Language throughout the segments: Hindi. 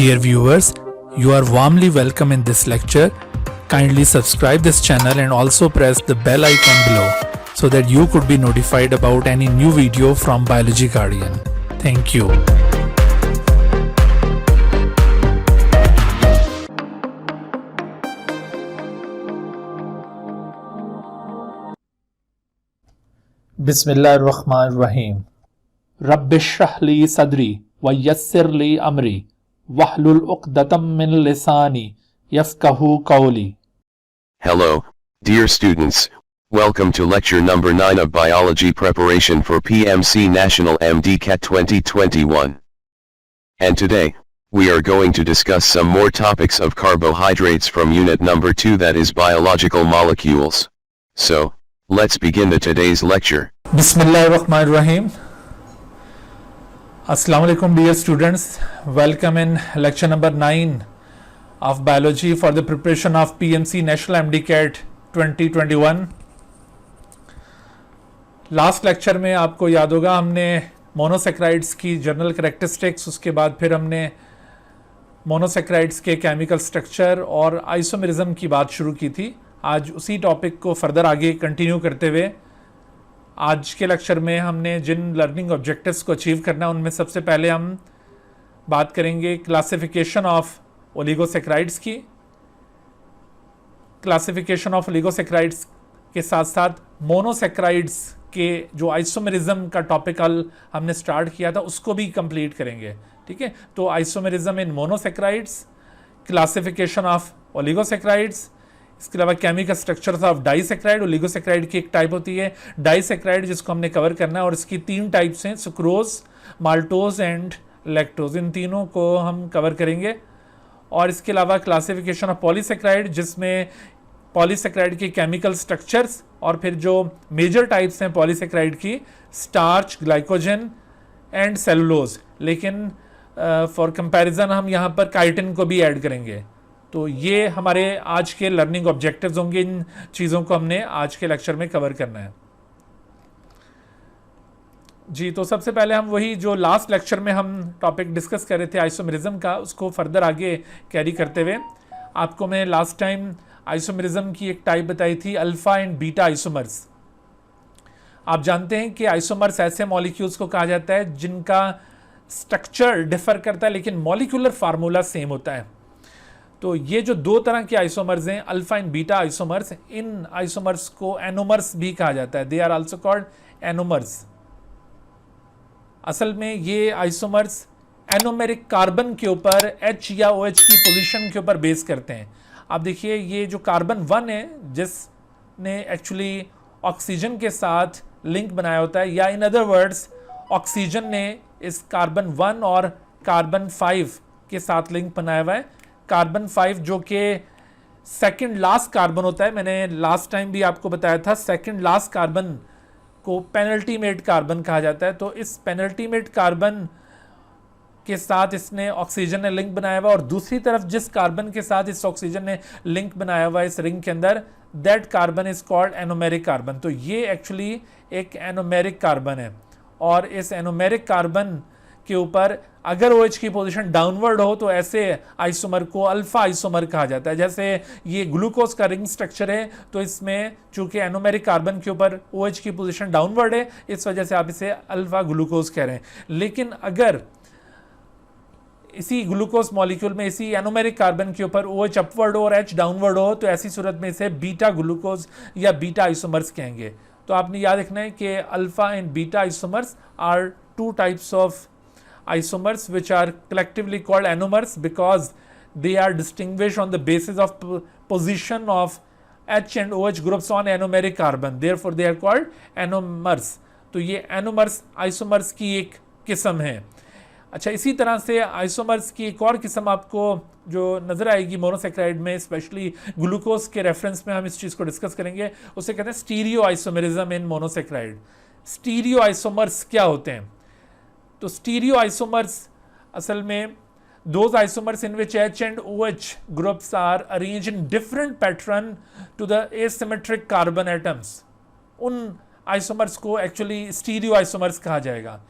Dear viewers, you are warmly welcome in this lecture. Kindly subscribe this channel and also press the bell icon below so that you could be notified about any new video from Biology Guardian. Thank you. बिस्मिल्लाहिर्रहमानिर्रहीम। रब्बिश्रह ली सदरी व यस्सिर ली अमरी वहलुल उक़दतम मिन लिसानी यफ़क़हू क़ौली। Hello, dear students, welcome to lecture number 9 of Biology Preparation for PMC National MDCAT 2021. And today, we are going to discuss some more topics of carbohydrates from unit number 2, that is biological molecules. So, let's begin today's lecture. Bismillahirrahmanirrahim. Assalamu alaikum dear students. Welcome in lecture number 9 of biology for the preparation of PMC National MDCAT 2021. Last lecture में आपको याद होगा हमने मोनोसेक्राइड्स की जनरल कैरेक्टरिस्टिक्स, उसके बाद फिर हमने मोनोसेक्राइड्स के केमिकल स्ट्रक्चर और आइसोमेरिज्म की बात शुरू की थी। आज उसी टॉपिक को फर्दर आगे कंटिन्यू करते हुए आज के लेक्चर में हमने जिन लर्निंग ऑब्जेक्टिव्स को अचीव करना है उनमें सबसे पहले हम बात करेंगे क्लासिफिकेशन ऑफ ओलिगोसेक्राइड्स की। क्लासिफिकेशन ऑफ ओलिगोसेक्राइड्स के साथ साथ मोनोसेक्राइड्स के जो आइसोमेरिज्म का टॉपिक कल हमने स्टार्ट किया था उसको भी कंप्लीट करेंगे। ठीक है, तो isomerism in monosaccharides, classification of oligosaccharides, इसके अलावा chemical structures of disaccharide. Oligosaccharide की एक टाइप होती है डाइसेक्राइड जिसको हमने कवर करना है और इसकी 3 टाइप्स हैं, सुक्रोज, माल्टोज एंड लैक्टोज। इन तीनों को हम कवर करेंगे। और इसके अलावा क्लासिफिकेशन ऑफ पॉलीसेक्राइड जिसमें पॉलीसेक्राइड के केमिकल स्ट्रक्चर्स और फिर जो मेजर टाइप्स हैं पॉलीसेक्राइड की, स्टार्च, ग्लाइकोजन एंड सेलुलोज। लेकिन फॉर कंपैरिजन हम यहाँ पर काइटिन को भी ऐड करेंगे। तो ये हमारे आज के लर्निंग ऑब्जेक्टिव्स होंगे। इन चीज़ों को हमने आज के लेक्चर में कवर करना है जी। तो सबसे पहले हम वही जो लास्ट लेक्चर में हम टॉपिक डिस्कस कर रहे थे आइसोमेरिज्म का, उसको फर्दर आगे कैरी करते हुए आपको मैं लास्ट टाइम आइसोमेरिज्म की एक टाइप बताई थी, अल्फा एंड बीटा आइसोमर्स। आप जानते हैं कि आइसोमर्स ऐसे मॉलिक्यूल्स को कहा जाता है जिनका स्ट्रक्चर डिफर करता है लेकिन मॉलिक्यूलर फार्मूला सेम होता है। तो ये जो 2 तरह के आइसोमर्स हैं, अल्फा एंड बीटा आइसोमर्स, इन आइसोमर्स को एनोमर्स भी कहा जाता है। They are also called anomers. असल में ये आइसोमर्स एनोमेरिक कार्बन के ऊपर H या OH की पोजीशन के ऊपर बेस करते हैं। आप देखिए ये जो कार्बन 1 है जिसने एक्चुअली ऑक्सीजन के साथ लिंक बनाया होता है, या इन अदर वर्ड्स ऑक्सीजन ने इस कार्बन 1 और कार्बन 5 के साथ लिंक बनाया हुआ है। कार्बन 5 जो कि सेकंड लास्ट कार्बन होता है, मैंने लास्ट टाइम भी आपको बताया था, सेकंड लास्ट कार्बन को पेनल्टीमेट कार्बन कहा जाता है। तो इस पेनल्टीमेट कार्बन के साथ इसने ऑक्सीजन ने लिंक बनाया हुआ और दूसरी तरफ जिस कार्बन के साथ इस ऑक्सीजन ने लिंक बनाया हुआ है इस रिंग के अंदर, that carbon is called anomeric carbon. तो ये एक्चुअली एक एनोमेरिक कार्बन है और इस एनोमेरिक कार्बन के ऊपर अगर OH की पोजीशन डाउनवर्ड हो तो ऐसे आइसोमर को अल्फा आइसोमर कहा जाता है। जैसे ये ग्लूकोज का रिंग स्ट्रक्चर है तो इसमें चूंकि एनोमेरिक कार्बन के ऊपर OH की पोजीशन डाउनवर्ड है, इस वजह से आप इसे अल्फा ग्लूकोज कह रहे हैं। लेकिन अगर इसी ग्लूकोज मॉलिक्यूल में इसी एनोमेरिक कार्बन के ऊपर OH अपवर्ड हो और H डाउनवर्ड हो तो ऐसी सूरत में इसे बीटा ग्लूकोज या बीटा आइसोमर्स कहेंगे। तो आपने याद रखना है कि alpha and beta isomers are 2 types of isomers which are collectively called anomers because they are distinguished on the basis of position of H and OH groups on anomeric carbon, therefore they are called anomers। तो ये anomers isomers की एक किस्म है। अच्छा, इसी तरह से आइसोमर्स की एक और किस्म आपको जो नज़र आएगी मोनोसेक्राइड में, स्पेशली ग्लूकोज के रेफरेंस में हम इस चीज़ को डिस्कस करेंगे, उसे कहते हैं stereo isomerism in monosaccharide. Stereo isomers क्या होते हैं? तो स्टीरियो आइसोमर्स असल में those isomers in which H and OH groups are arranged in different pattern to the asymmetric carbon atoms, उन आइसोमर्स को एक्चुअली स्टीरियो आइसोमर्स कहा जाएगा।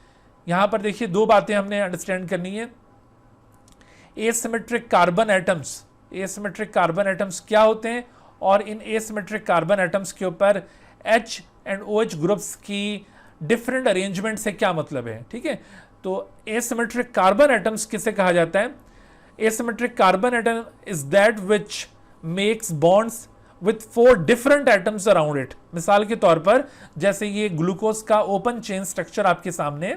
यहाँ पर देखिए 2 बातें हमने अंडरस्टैंड करनी है। Asymmetric carbon atoms, asymmetric carbon atoms क्या होते हैं और इन एसिमेट्रिक कार्बन एटम्स के ऊपर H एंड OH ग्रुप्स की डिफरेंट अरेंजमेंट से क्या मतलब है, ठीक है। तो एसिमेट्रिक कार्बन एटम्स किसे कहा जाता है? Asymmetric carbon atom is that which makes bonds with 4 different atoms around it. मिसाल के तौर पर जैसे ये ग्लूकोज का ओपन चेन स्ट्रक्चर आपके सामने,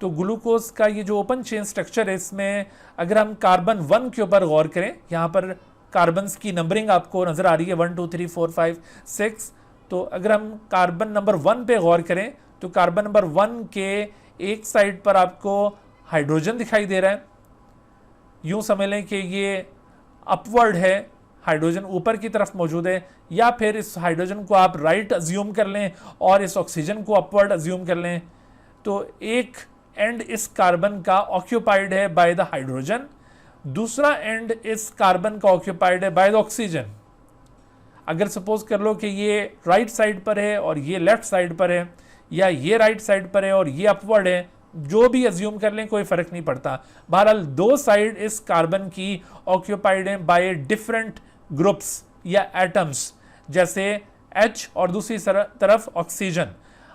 तो ग्लूकोज का ये जो ओपन चेन स्ट्रक्चर है, इसमें अगर हम कार्बन 1 के ऊपर गौर करें, यहाँ पर कार्बन्स की नंबरिंग आपको नजर आ रही है 1 2 3 4 5 6। तो अगर हम कार्बन नंबर 1 पे गौर करें तो कार्बन नंबर 1 के एक साइड पर आपको हाइड्रोजन दिखाई दे रहा है, यूं समझ लें कि ये अपवर्ड है, हाइड्रोजन ऊपर की तरफ मौजूद है, या फिर इस हाइड्रोजन को आप राइट अज्यूम कर लें और इस ऑक्सीजन को अपवर्ड अज्यूम कर लें। तो एक एंड इस कार्बन का ऑक्यूपाइड है बाय द हाइड्रोजन, दूसरा एंड इस कार्बन का ऑक्यूपाइड है बाय द ऑक्सीजन। अगर सपोज कर लो कि ये राइट साइड पर है और ये लेफ्ट साइड पर है, या ये राइट साइड पर है और ये अपवर्ड है, जो भी अज्यूम कर लें कोई फर्क नहीं पड़ता। बहरहाल दो साइड इस कार्बन की ऑक्यूपाइड है बाय डिफरेंट ग्रुप्स या एटम्स, जैसे H और दूसरी तरफ ऑक्सीजन।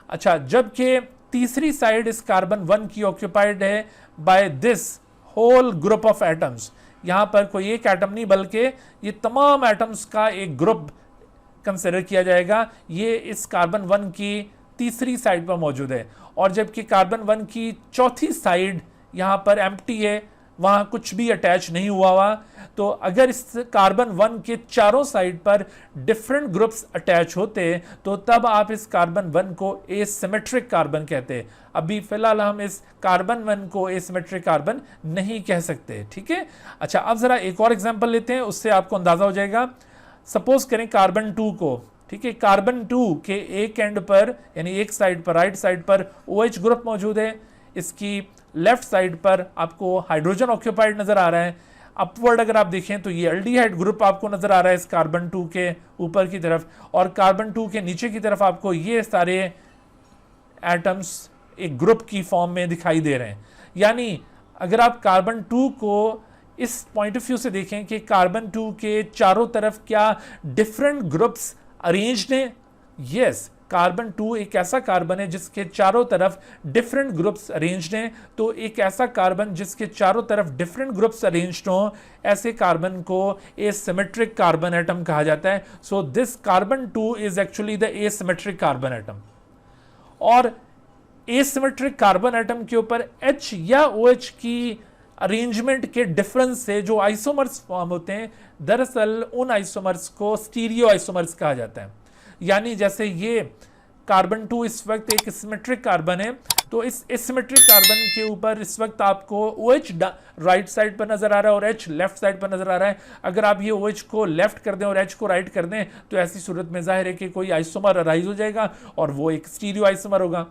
अच्छा, जबकि तीसरी साइड इस कार्बन 1 की ऑक्यूपाइड है by this whole group of atoms. यहां पर कोई एक एटम नहीं बल्कि ये तमाम एटम्स का एक ग्रुप कंसिडर किया जाएगा, ये इस कार्बन 1 की तीसरी साइड पर मौजूद है। और जबकि कार्बन 1 की चौथी साइड यहां पर एम्प्टी है, वहां कुछ भी अटैच नहीं हुआ। तो अगर इस कार्बन 1 के चारों साइड पर डिफरेंट ग्रुप्स अटैच होते तो तब आप इस कार्बन 1 को एसिमेट्रिक कार्बन कहते। अभी फिलहाल हम इस कार्बन 1 को एसिमेट्रिक कार्बन नहीं कह सकते, ठीक है। अच्छा, अब जरा एक और एग्जांपल लेते हैं, उससे आपको अंदाजा हो जाएगा। सपोज करें कार्बन 2 को, ठीक है, कार्बन 2 के एक एंड पर यानी एक साइड पर, राइट साइड पर OH ग्रुप मौजूद है, इसकी लेफ्ट साइड पर आपको हाइड्रोजन ऑक्यूपाइड नजर आ रहा है। अपवर्ड अगर आप देखें तो ये एल्डिहाइड ग्रुप आपको नजर आ रहा है इस कार्बन 2 के ऊपर की तरफ, और कार्बन 2 के नीचे की तरफ आपको ये सारे एटम्स एक ग्रुप की फॉर्म में दिखाई दे रहे हैं। यानी अगर आप कार्बन 2 को इस पॉइंट ऑफ व्यू से देखें कि कार्बन 2 के चारों तरफ क्या डिफरेंट ग्रुप्स अरेंज्ड हैं, यस, कार्बन 2 एक ऐसा कार्बन है जिसके चारों तरफ डिफरेंट ग्रुप्स अरेंज्ड हैं। तो एक ऐसा कार्बन जिसके चारों तरफ डिफरेंट ग्रुप्स अरेंज्ड हों, ऐसे कार्बन को एसिमेट्रिक कार्बन एटम कहा जाता है। So this carbon 2 is actually the asymmetric carbon atom. और एसिमेट्रिक कार्बन एटम के ऊपर H या OH की अरेंजमेंट के डिफरेंस से जो आइसोमर्स फॉर्म होते हैं, दरअसल उन आइसोमर्स को स्टीरियो आइसोमर्स कहा जाता है। यानी जैसे ये कार्बन 2 इस वक्त एक सिमेट्रिक कार्बन है, तो इस एसिमेट्रिक कार्बन के ऊपर इस वक्त आपको OH राइट साइड पर नजर आ रहा है और H लेफ्ट साइड पर नजर आ रहा है। अगर आप ये OH को लेफ्ट कर दें और H को राइट कर दें तो ऐसी सूरत में जाहिर है कि कोई आइसोमर अराइज हो जाएगा और वो एक स्टीरियो आइसोमर होगा।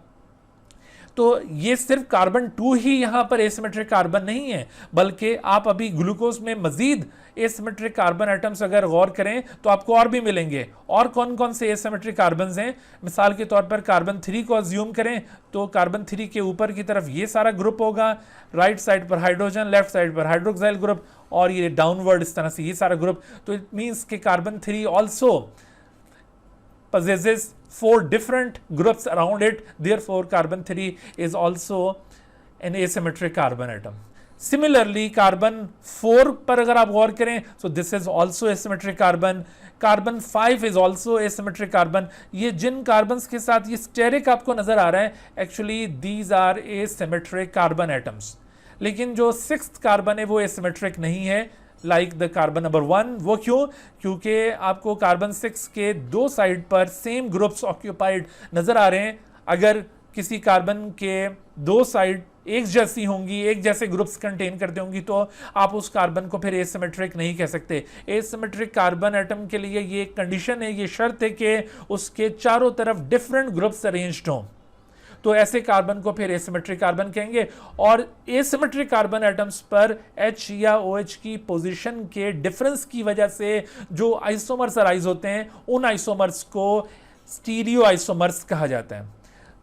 तो ये सिर्फ कार्बन 2 ही यहाँ पर एसिमेट्रिक कार्बन नहीं है, बल्कि आप अभी ग्लूकोज में मजीद एसिमेट्रिक कार्बन एटम्स अगर गौर करें तो आपको और भी मिलेंगे। और कौन कौन से एसिमेट्रिक कार्बन्स हैं? मिसाल के तौर पर कार्बन 3 को अज्यूम करें तो कार्बन 3 के ऊपर की तरफ ये सारा ग्रुप होगा, राइट साइड पर हाइड्रोजन, लेफ्ट साइड पर हाइड्रोक्साइल ग्रुप, और ये डाउनवर्ड इस तरह से ये सारा ग्रुप। तो इट मीन्स कि carbon 3 also possesses 4 different groups around it, therefore carbon 3 is also an asymmetric carbon atom. Similarly carbon 4 पर अगर आप गौर करें so this is also asymmetric carbon. carbon 5 is also asymmetric carbon. ये जिन कार्बन्स के साथ ये स्टेरिक आपको नजर आ रहा है, actually these are asymmetric carbon atoms. लेकिन जो 6th कार्बन है वो asymmetric नहीं है लाइक द कार्बन नंबर 1। वो क्यों? क्योंकि आपको कार्बन 6 के दो साइड पर सेम ग्रुप्स ऑक्यूपाइड नजर आ रहे हैं। अगर किसी कार्बन के दो साइड एक जैसी होंगी, एक जैसे ग्रुप्स कंटेन करते होंगी, तो आप उस कार्बन को फिर एसिमेट्रिक नहीं कह सकते। एसिमेट्रिक कार्बन एटम के लिए ये कंडीशन है, ये शर्त है कि उसके चारों तरफ डिफरेंट ग्रुप्स अरेंज्ड हों, तो ऐसे कार्बन को फिर एसिमेट्रिक कार्बन कहेंगे। और एसिमेट्रिक कार्बन एटम्स पर H या OH की पोजीशन के डिफरेंस की वजह से जो आइसोमर्स अराइज होते हैं, उन आइसोमर्स को स्टीरियो आइसोमर्स कहा जाता है।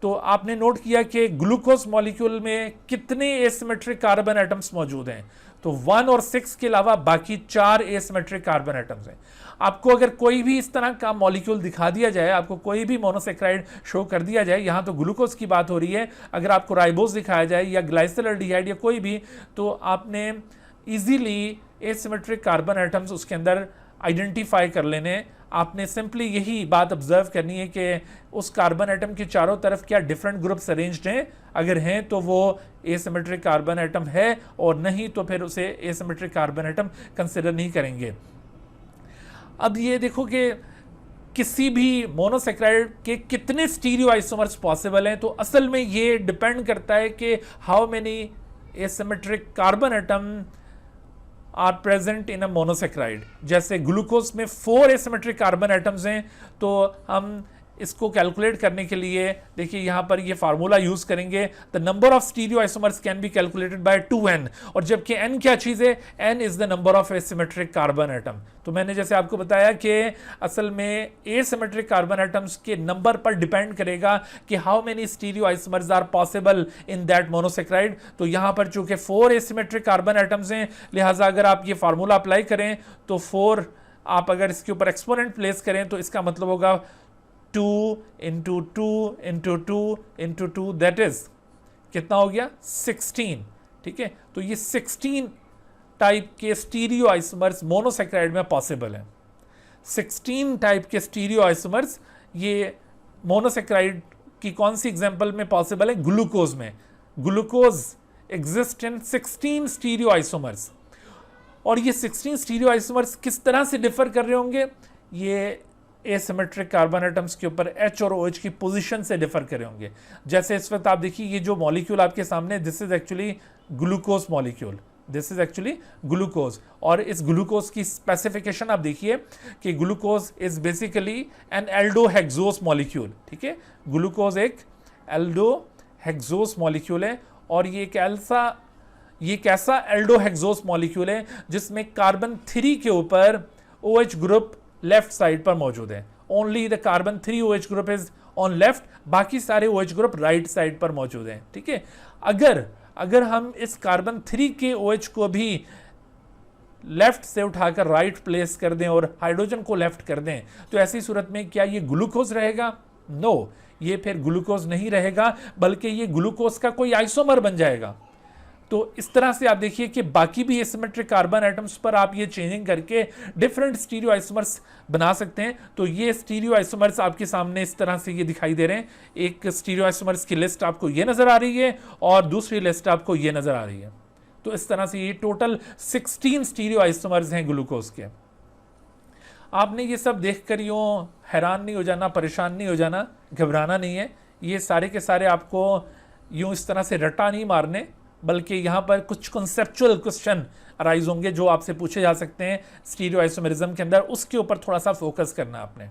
तो आपने नोट किया कि ग्लूकोज मॉलिक्यूल में कितने एसिमेट्रिक कार्बन एटम्स मौजूद हैं, तो 1 और 6 के अलावा बाकी 4 एसिमेट्रिक कार्बन एटम्स हैं। आपको अगर कोई भी इस तरह का मॉलिक्यूल दिखा दिया जाए, आपको कोई भी मोनोसेक्राइड शो कर दिया जाए, यहाँ तो ग्लूकोज की बात हो रही है, अगर आपको राइबोज दिखाया जाए या ग्लाइसोल्डिहाइड या कोई भी, तो आपने इजीली एसिमेट्रिक कार्बन एटम्स उसके अंदर आइडेंटिफाई कर लेने। आपने सिंपली यही बात ऑब्जर्व करनी है कि उस कार्बन एटम के चारों तरफ क्या डिफरेंट ग्रुप्स अरेंज्ड हैं, अगर हैं तो वो एसिमेट्रिक कार्बन एटम है, और नहीं तो फिर उसे एसिमेट्रिक कार्बन एटम कंसिडर नहीं करेंगे। अब ये देखो कि किसी भी मोनोसेक्राइड के कितने स्टीरियो आइसोमर्स पॉसिबल हैं, तो असल में ये डिपेंड करता है कि how many asymmetric carbon atom are present in a monosaccharide. जैसे ग्लूकोज में 4 एसिमेट्रिक कार्बन एटम्स हैं, तो हम इसको कैलकुलेट करने के लिए देखिए यहाँ पर ये फार्मूला यूज करेंगे, the number of stereo isomers can be calculated by 2n, और जबकि n क्या चीज़ है, n is the number of asymmetric carbon atom. तो मैंने जैसे आपको बताया कि असल में एसिमेट्रिक कार्बन एटम्स के नंबर पर डिपेंड करेगा कि how many stereo isomers are possible in that monosaccharide. तो यहाँ पर चूंकि 4 एसिमेट्रिक कार्बन एटम्स हैं, लिहाजा अगर आप ये फार्मूला अप्लाई करें तो 4 आप अगर इसके ऊपर एक्सपोनेंट प्लेस करें तो इसका मतलब होगा 2 into 2 into 2 into 2, that is कितना हो गया 16। ठीक है, तो ये 16 टाइप के स्टीरियो आइसोमर्स मोनोसेक्राइड में पॉसिबल है। 16 टाइप के स्टीरियो आइसोमर्स ये मोनोसेक्राइड की कौन सी एग्जांपल में पॉसिबल है, ग्लूकोज में। Glucose exist in 16 stereo isomers, और ये 16 स्टीरियो आइसोमर्स किस तरह से डिफर कर रहे होंगे, ये एसिमेट्रिक कार्बन एटम्स के ऊपर H और OH की पोजीशन से डिफर करे होंगे। जैसे इस वक्त आप देखिए ये जो मॉलिक्यूल आपके सामने, this is actually glucose molecule, this is actually glucose, और इस ग्लूकोज की स्पेसिफिकेशन आप देखिए कि glucose is basically an aldohexose molecule. ठीक है, ग्लूकोज एक एल्डोहेक्सोस मॉलिक्यूल है, और ये एक ऐसा एल्डोहेक्सोस मॉलिक्यूल है जिसमें कार्बन 3 के ऊपर OH ग्रुप लेफ्ट साइड पर मौजूद है। Only the carbon 3 OH group is on left, बाकी सारे OH ग्रुप राइट साइड पर मौजूद हैं। ठीक है, अगर हम इस कार्बन 3 के OH को भी लेफ्ट से उठाकर राइट प्लेस कर दें और हाइड्रोजन को लेफ्ट कर दें, तो ऐसी सूरत में क्या ये ग्लूकोज रहेगा? नो, ये फिर ग्लूकोज नहीं रहेगा, बल्कि ये ग्लूकोज का कोई आइसोमर बन जाएगा। तो इस तरह से आप देखिए कि बाकी भी एसिमेट्रिक कार्बन एटम्स पर आप ये चेंजिंग करके डिफरेंट स्टीरियो आइसोमर्स बना सकते हैं। तो ये स्टीरियो आइसोमर्स आपके सामने इस तरह से ये दिखाई दे रहे हैं। एक स्टीरियो आइसोमर्स की लिस्ट आपको ये नज़र आ रही है, और दूसरी लिस्ट आपको ये नज़र आ रही है। तो इस तरह से ये टोटल 16 स्टीरियो आइसोमर्स हैं ग्लूकोज के। आपने ये सब देख कर यूँ हैरान नहीं हो जाना, परेशान नहीं हो जाना, घबराना नहीं है। ये सारे के सारे आपको यूँ इस तरह से रट्टा नहीं मारने, बल्कि यहाँ पर कुछ कॉन्सेप्चुअल क्वेश्चन अराइज होंगे जो आपसे पूछे जा सकते हैं स्टीरियो आइसोमेरिज्म के अंदर, उसके ऊपर थोड़ा सा फोकस करना आपने।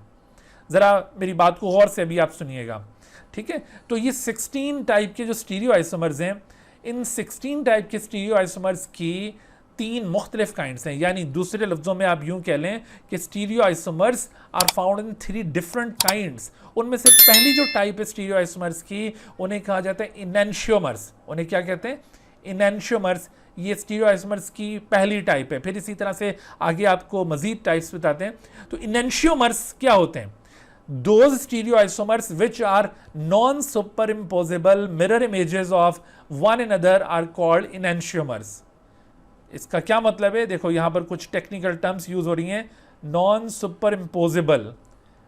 ज़रा मेरी बात को गौर से भी आप सुनिएगा। ठीक है, तो ये 16 टाइप के जो स्टीरियो आइसोमर्स हैं, इन 16 टाइप के स्टीरियो आइसोमर्स की 3 मुख्तलिफ काइंड्स हैं, यानी दूसरे लफ्ज़ों में आप यूँ कह लें कि stereo isomers are found in 3 different kinds. उनमें से पहली जो टाइप है स्टीरियो आइसोमर्स की, उन्हें कहा जाता है इनैंशियोमर्स। उन्हें क्या कहते हैं? इनैंशियोमर्स। ये स्टीरियो आइसोमर्स की पहली टाइप है। फिर इसी तरह से आगे आपको मजीद टाइप्स बताते हैं। तो इनैंशियोमर्स क्या होते हैं? Those stereoisomers which are non-superimposable mirror images of one another are called enantiomers। इसका क्या मतलब है? देखो यहाँ पर कुछ टेक्निकल टर्म्स यूज हो रही हैं। Non super imposable,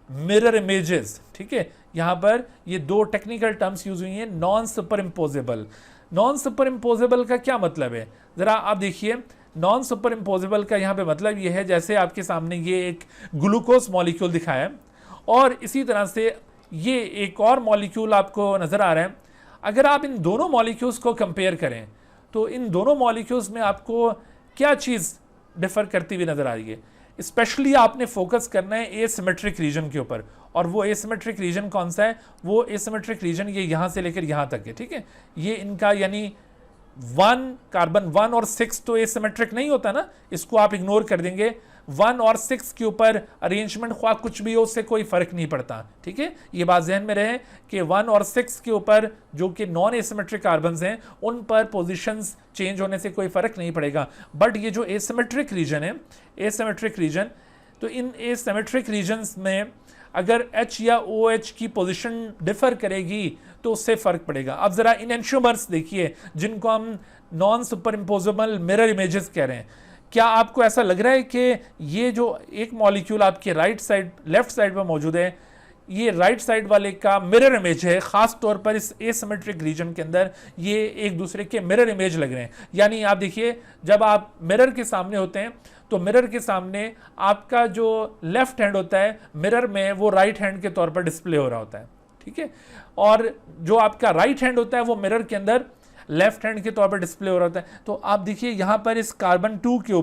mirror images. ठीक है, यहाँ पर ये 2 टेक्निकल टर्म्स यूज हुई हैं। Non super imposable, non super imposable का क्या मतलब है? ज़रा आप देखिए, नॉन सुपर इम्पोजेबल का यहाँ पे मतलब ये है, जैसे आपके सामने ये एक ग्लूकोज मॉलिक्यूल दिखाया है, और इसी तरह से ये एक और मॉलिक्यूल आपको नज़र आ रहा है। अगर आप इन दोनों मॉलिक्यूल्स को कंपेयर करें, तो इन दोनों मॉलिक्यूल्स में आपको क्या चीज़ डिफ़र करती हुई नज़र आ रही है? स्पेशली आपने फोकस करना है एसिमेट्रिक रीजन के ऊपर, और वो एसिमेट्रिक रीजन कौन सा है? वो एसिमेट्रिक रीजन ये यहाँ से लेकर यहाँ तक है। ठीक है, ये इनका यानी कार्बन 1 और 6 तो एसिमेट्रिक नहीं होता ना, इसको आप इग्नोर कर देंगे। 1 और 6 के ऊपर अरेंजमेंट ख्वाह कुछ भी हो उससे कोई फर्क नहीं पड़ता, ठीक है। ये बात जहन में रहे कि 1 और 6 के ऊपर जो कि नॉन एसिमेट्रिक कार्बन्स हैं उन पर पोजीशंस चेंज होने से कोई फर्क नहीं पड़ेगा। बट ये जो एसिमेट्रिक रीजन है, एसिमेट्रिक रीजन, तो इन एसिमेट्रिक रीजन्स में अगर H या OH की पोजीशन डिफर करेगी तो उससे फर्क पड़ेगा। अब जरा इनेंशियोमर्स देखिए जिनको हम non super imposable mirror images कह रहे हैं। क्या आपको ऐसा लग रहा है कि ये जो एक मॉलिक्यूल आपके राइट साइड लेफ्ट साइड पर मौजूद है, ये राइट साइड वाले का मिरर इमेज है? खास तौर पर इस एसिमेट्रिक रीजन के अंदर ये एक दूसरे के मिरर इमेज लग रहे हैं। यानी आप देखिए जब आप मिरर के सामने होते हैं तो मिरर के सामने आपका जो लेफ्ट हैंड होता है मिरर में वो राइट हैंड के तौर पर डिस्प्ले हो रहा होता है, ठीक है। और जो आपका राइट हैंड होता है वो मिरर के अंदर लेफ्ट हैंड के तौर पर डिस्प्ले हो रहा होता है। तो आप देखिए यहाँ पर इस कार्बन 2 के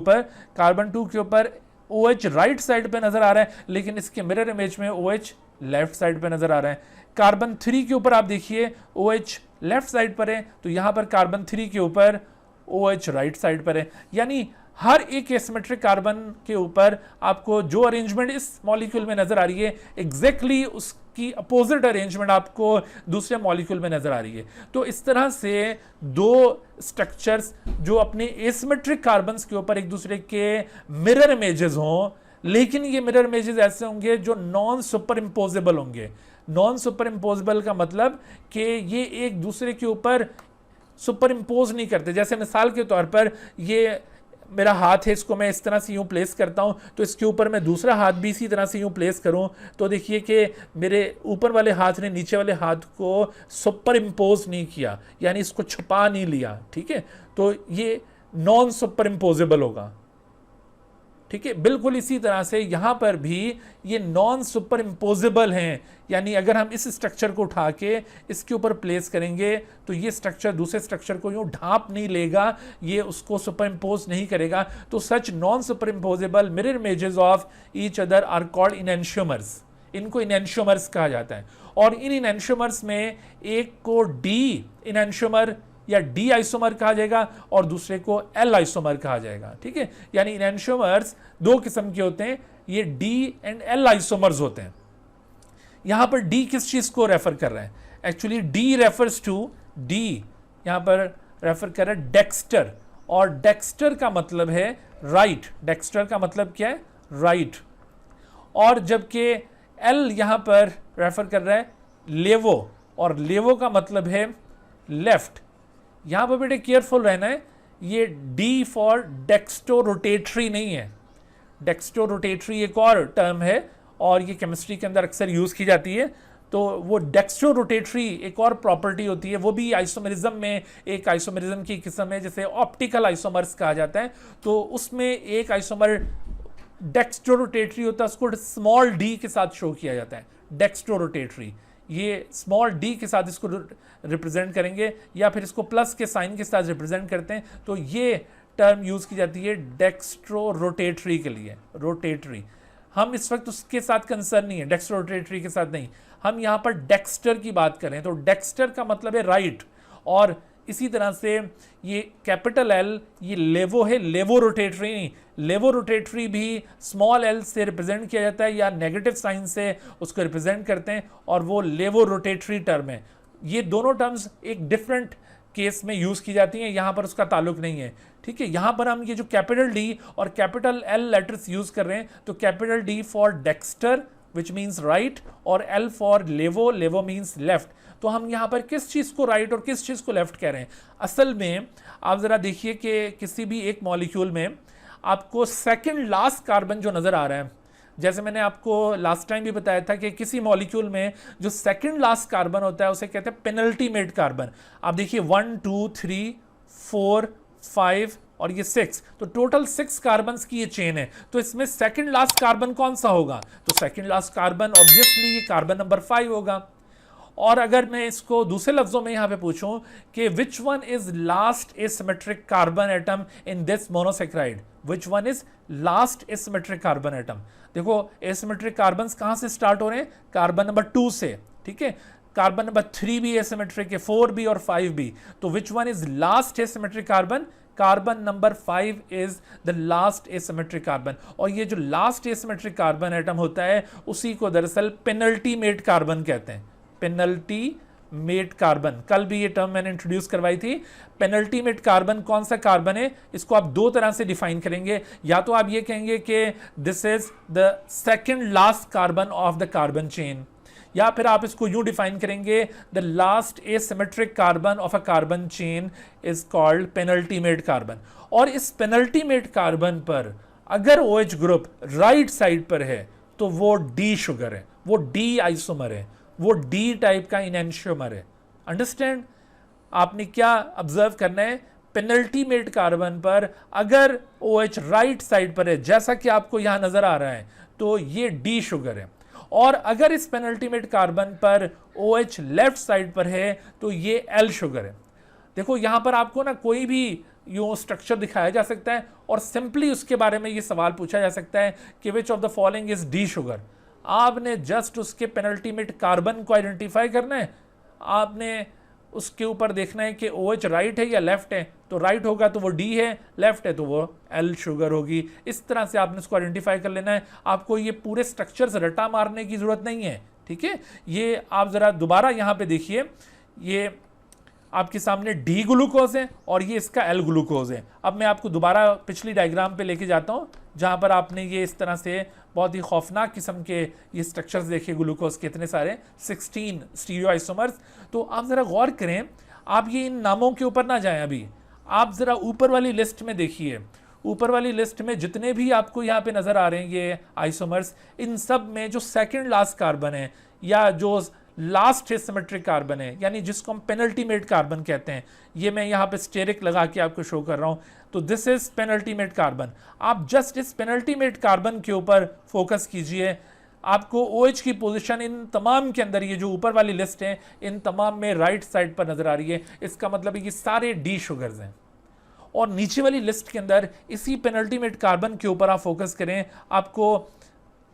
ऊपर OH राइट साइड पे नजर आ रहा है, लेकिन इसके मिरर इमेज में OH लेफ्ट साइड पे नजर आ रहा है। कार्बन 3 के ऊपर आप देखिए OH लेफ्ट साइड पर है, तो यहाँ पर कार्बन 3 के ऊपर OH राइट साइड पर है। यानी हर एक एसिमेट्रिक कार्बन के ऊपर आपको जो अरेंजमेंट इस मॉलिक्यूल में नजर आ रही है एग्जैक्टली उसकी अपोजिट अरेंजमेंट आपको दूसरे मॉलिक्यूल में नजर आ रही है। तो इस तरह से दो स्ट्रक्चर्स जो अपने एसिमेट्रिक कार्बन्स के ऊपर एक दूसरे के मिरर इमेजेस हों, लेकिन ये मिरर इमेजेस ऐसे होंगे जो नॉन सुपर इम्पोजेबल होंगे। नॉन सुपर इम्पोजेबल का मतलब कि ये एक दूसरे के ऊपर सुपर इम्पोज नहीं करते। जैसे मिसाल के तौर पर ये मेरा हाथ है, इसको मैं इस तरह से यूं प्लेस करता हूं, तो इसके ऊपर मैं दूसरा हाथ भी इसी तरह से यूं प्लेस करूं तो देखिए कि मेरे ऊपर वाले हाथ ने नीचे वाले हाथ को सुपर इम्पोज नहीं किया, यानी इसको छुपा नहीं लिया, ठीक है। तो ये नॉन सुपर इम्पोजेबल होगा, ठीक है। बिल्कुल इसी तरह से यहां पर भी ये नॉन सुपर इम्पोजेबल हैं, यानी अगर हम इस स्ट्रक्चर को उठा के इसके ऊपर प्लेस करेंगे तो ये स्ट्रक्चर दूसरे स्ट्रक्चर को यूं ढांप नहीं लेगा, ये उसको सुपर इम्पोज नहीं करेगा। तो such non super imposable mirror images of each other are called enantiomers. इनको इनेंशियोमर्स कहा जाता है। और इन इनेंशियोमर्स में एक को डी इनेंशियोमर या डी आइसोमर कहा जाएगा और दूसरे को एल आइसोमर कहा जाएगा, ठीक है। यानी इनेंशियोमर्स दो किस्म के होते हैं, ये डी एंड एल आइसोमर्स होते हैं। यहां पर डी किस चीज को रेफर कर रहे हैं? Actually D refers to, D यहां पर रेफर कर रहा है डेक्स्टर, और डेक्स्टर का मतलब है राइट। डेक्स्टर का मतलब क्या है? राइट। और जबकि एल यहां पर रेफर कर रहा है लेवो, और लेवो का मतलब है लेफ्ट। यहां पर बेटे केयरफुल रहना है, ये डी फॉर डेक्स्टो रोटेटरी नहीं है। डेक्स्टो रोटेटरी एक और टर्म है और ये केमिस्ट्री के अंदर अक्सर यूज की जाती है। तो वो डेक्स्ट्रो रोटेटरी एक और प्रॉपर्टी होती है, वो भी आइसोमेरिज्म में एक आइसोमेरिज्म की किस्म है, जैसे ऑप्टिकल आइसोमर्स कहा जाता है। तो उसमें एक आइसोमर डेक्स्ट्रो रोटेटरी होता है, उसको स्मॉल डी के साथ शो किया जाता है, डेक्स्ट्रो रोटेटरी। ये स्मॉल डी के साथ इसको रिप्रेजेंट करेंगे या फिर इसको प्लस के साइन के साथ रिप्रेजेंट करते हैं, तो ये टर्म यूज की जाती है डेक्स्ट्रो रोटेटरी के लिए। रोटेटरी हम इस वक्त उसके साथ कंसर्न नहीं है, डेक्स्ट्रो रोटेटरी के साथ नहीं, हम यहाँ पर डेक्स्टर की बात करें तो डेक्स्टर का मतलब है राइट। और इसी तरह से ये कैपिटल एल ये लेवो है, लेवो रोटेटरी नहीं। लेवो रोटेटरी भी स्मॉल एल से रिप्रेजेंट किया जाता है या नेगेटिव साइन से उसको रिप्रेजेंट करते हैं, और वो लेवो रोटेटरी टर्म है। ये दोनों टर्म्स एक डिफरेंट केस में यूज की जाती हैं, यहां पर उसका ताल्लुक नहीं है, ठीक है। यहां पर हम ये जो कैपिटल डी और कैपिटल एल लेटर्स यूज कर रहे हैं, तो capital D for Dexter which means right, और एल फॉर लेवो, लेवो मीन्स लेफ्ट। तो हम यहाँ पर किस चीज़ को राइट और किस चीज़ को लेफ्ट कह रहे हैं? असल में आप ज़रा देखिए कि किसी भी एक मॉलिक्यूल में आपको सेकंड लास्ट कार्बन जो नज़र आ रहा है, जैसे मैंने आपको लास्ट टाइम भी बताया था कि किसी मॉलिक्यूल में जो सेकंड लास्ट कार्बन होता है उसे कहते हैं पेनल्टीमेट कार्बन। आप देखिए 1 2 3 4 5 और ये 6, तो टोटल 6 कार्बन्स की ये चेन है। तो इसमें सेकंड लास्ट कार्बन कौन सा होगा? तो सेकंड लास्ट कार्बन ऑब्वियसली ये कार्बन नंबर 5 होगा। और अगर मैं इसको दूसरे लफ्जों में यहां पे पूछूं कि which one is last asymmetric carbon atom in this monosaccharide, which one is last asymmetric carbon atom? देखो एसिमेट्रिक कार्बन्स कहां से स्टार्ट हो रहे हैं? कार्बन नंबर 2 से, ठीक है। कार्बन नंबर 3 भी एसिमेट्रिक है, 4 भी और 5 भी। तो which one is last asymmetric carbon? Carbon number 5 is the last asymmetric carbon, और ये जो लास्ट एसिमेट्रिक कार्बन एटम होता है उसी को दरअसल पेनल्टीमेट कार्बन कहते हैं। पेनल्टीमेट कार्बन, कल भी ये टर्म मैंने इंट्रोड्यूस करवाई थी। पेनल्टीमेट कार्बन कौन सा कार्बन है, इसको आप दो तरह से डिफाइन करेंगे। या तो आप ये कहेंगे कि this is the second last carbon of the carbon chain, या फिर आप इसको यूं डिफाइन करेंगे the last asymmetric carbon of a carbon chain is called penultimate carbon. और इस पेनल्टीमेट कार्बन पर अगर OH ग्रुप राइट साइड पर है तो वो D शुगर है, वो D आइसोमर है, वो D टाइप का इनएंशियोमर है। अंडरस्टैंड? आपने क्या ऑब्जर्व करना है, पेनल्टीमेट कार्बन पर अगर OH राइट साइड पर है जैसा कि आपको यहां नजर आ रहा है तो ये D शुगर है, और अगर इस पेनल्टीमेट कार्बन पर OH लेफ्ट साइड पर है तो ये L शुगर है। देखो यहां पर आपको ना कोई भी यूं स्ट्रक्चर दिखाया जा सकता है और सिंपली उसके बारे में ये सवाल पूछा जा सकता है कि विच of the following is D sugar. आपने जस्ट उसके पेनल्टीमेट कार्बन को आइडेंटिफाई करना है, आपने उसके ऊपर देखना है कि OH राइट है या लेफ्ट है, तो राइट होगा तो वो D है, लेफ्ट है तो वो L शुगर होगी। इस तरह से आपने उसको आइडेंटिफाई कर लेना है। आपको ये पूरे स्ट्रक्चर्स रटा मारने की जरूरत नहीं है, ठीक है। ये आप जरा दोबारा यहाँ पे देखिए, ये आपके सामने D ग्लूकोज है और ये इसका L ग्लूकोज है। अब मैं आपको दोबारा पिछली डायग्राम पे लेके जाता हूँ जहाँ पर आपने ये इस तरह से बहुत ही खौफनाक किस्म के ये स्ट्रक्चर्स देखे, ग्लूकोज के इतने सारे 16 स्टीरियो आइसोमर्स। तो आप ज़रा गौर करें, आप ये इन नामों के ऊपर ना जाएं, अभी आप ज़रा ऊपर वाली लिस्ट में देखिए। ऊपर वाली लिस्ट में जितने भी आपको यहाँ पे नज़र आ रहे हैं ये आइसोमर्स, इन सब में जो सेकेंड लास्ट कार्बन है या जो लास्ट एसिमेट्रिक कार्बन है, यानी जिसको हम पेनल्टीमेट कार्बन कहते हैं, ये मैं यहाँ पे स्टेरिक लगा के आपको शो कर रहा हूँ, तो दिस इज पेनल्टीमेट कार्बन। आप जस्ट इस पेनल्टीमेट कार्बन के ऊपर फोकस कीजिए, आपको OH की पोजीशन इन तमाम के अंदर, ये जो ऊपर वाली लिस्ट है इन तमाम में राइट साइड पर नजर आ रही है। इसका मतलब है कि सारे D शुगर्स हैं। और नीचे वाली लिस्ट के अंदर इसी पेनल्टीमेट कार्बन के ऊपर आप फोकस करें, आपको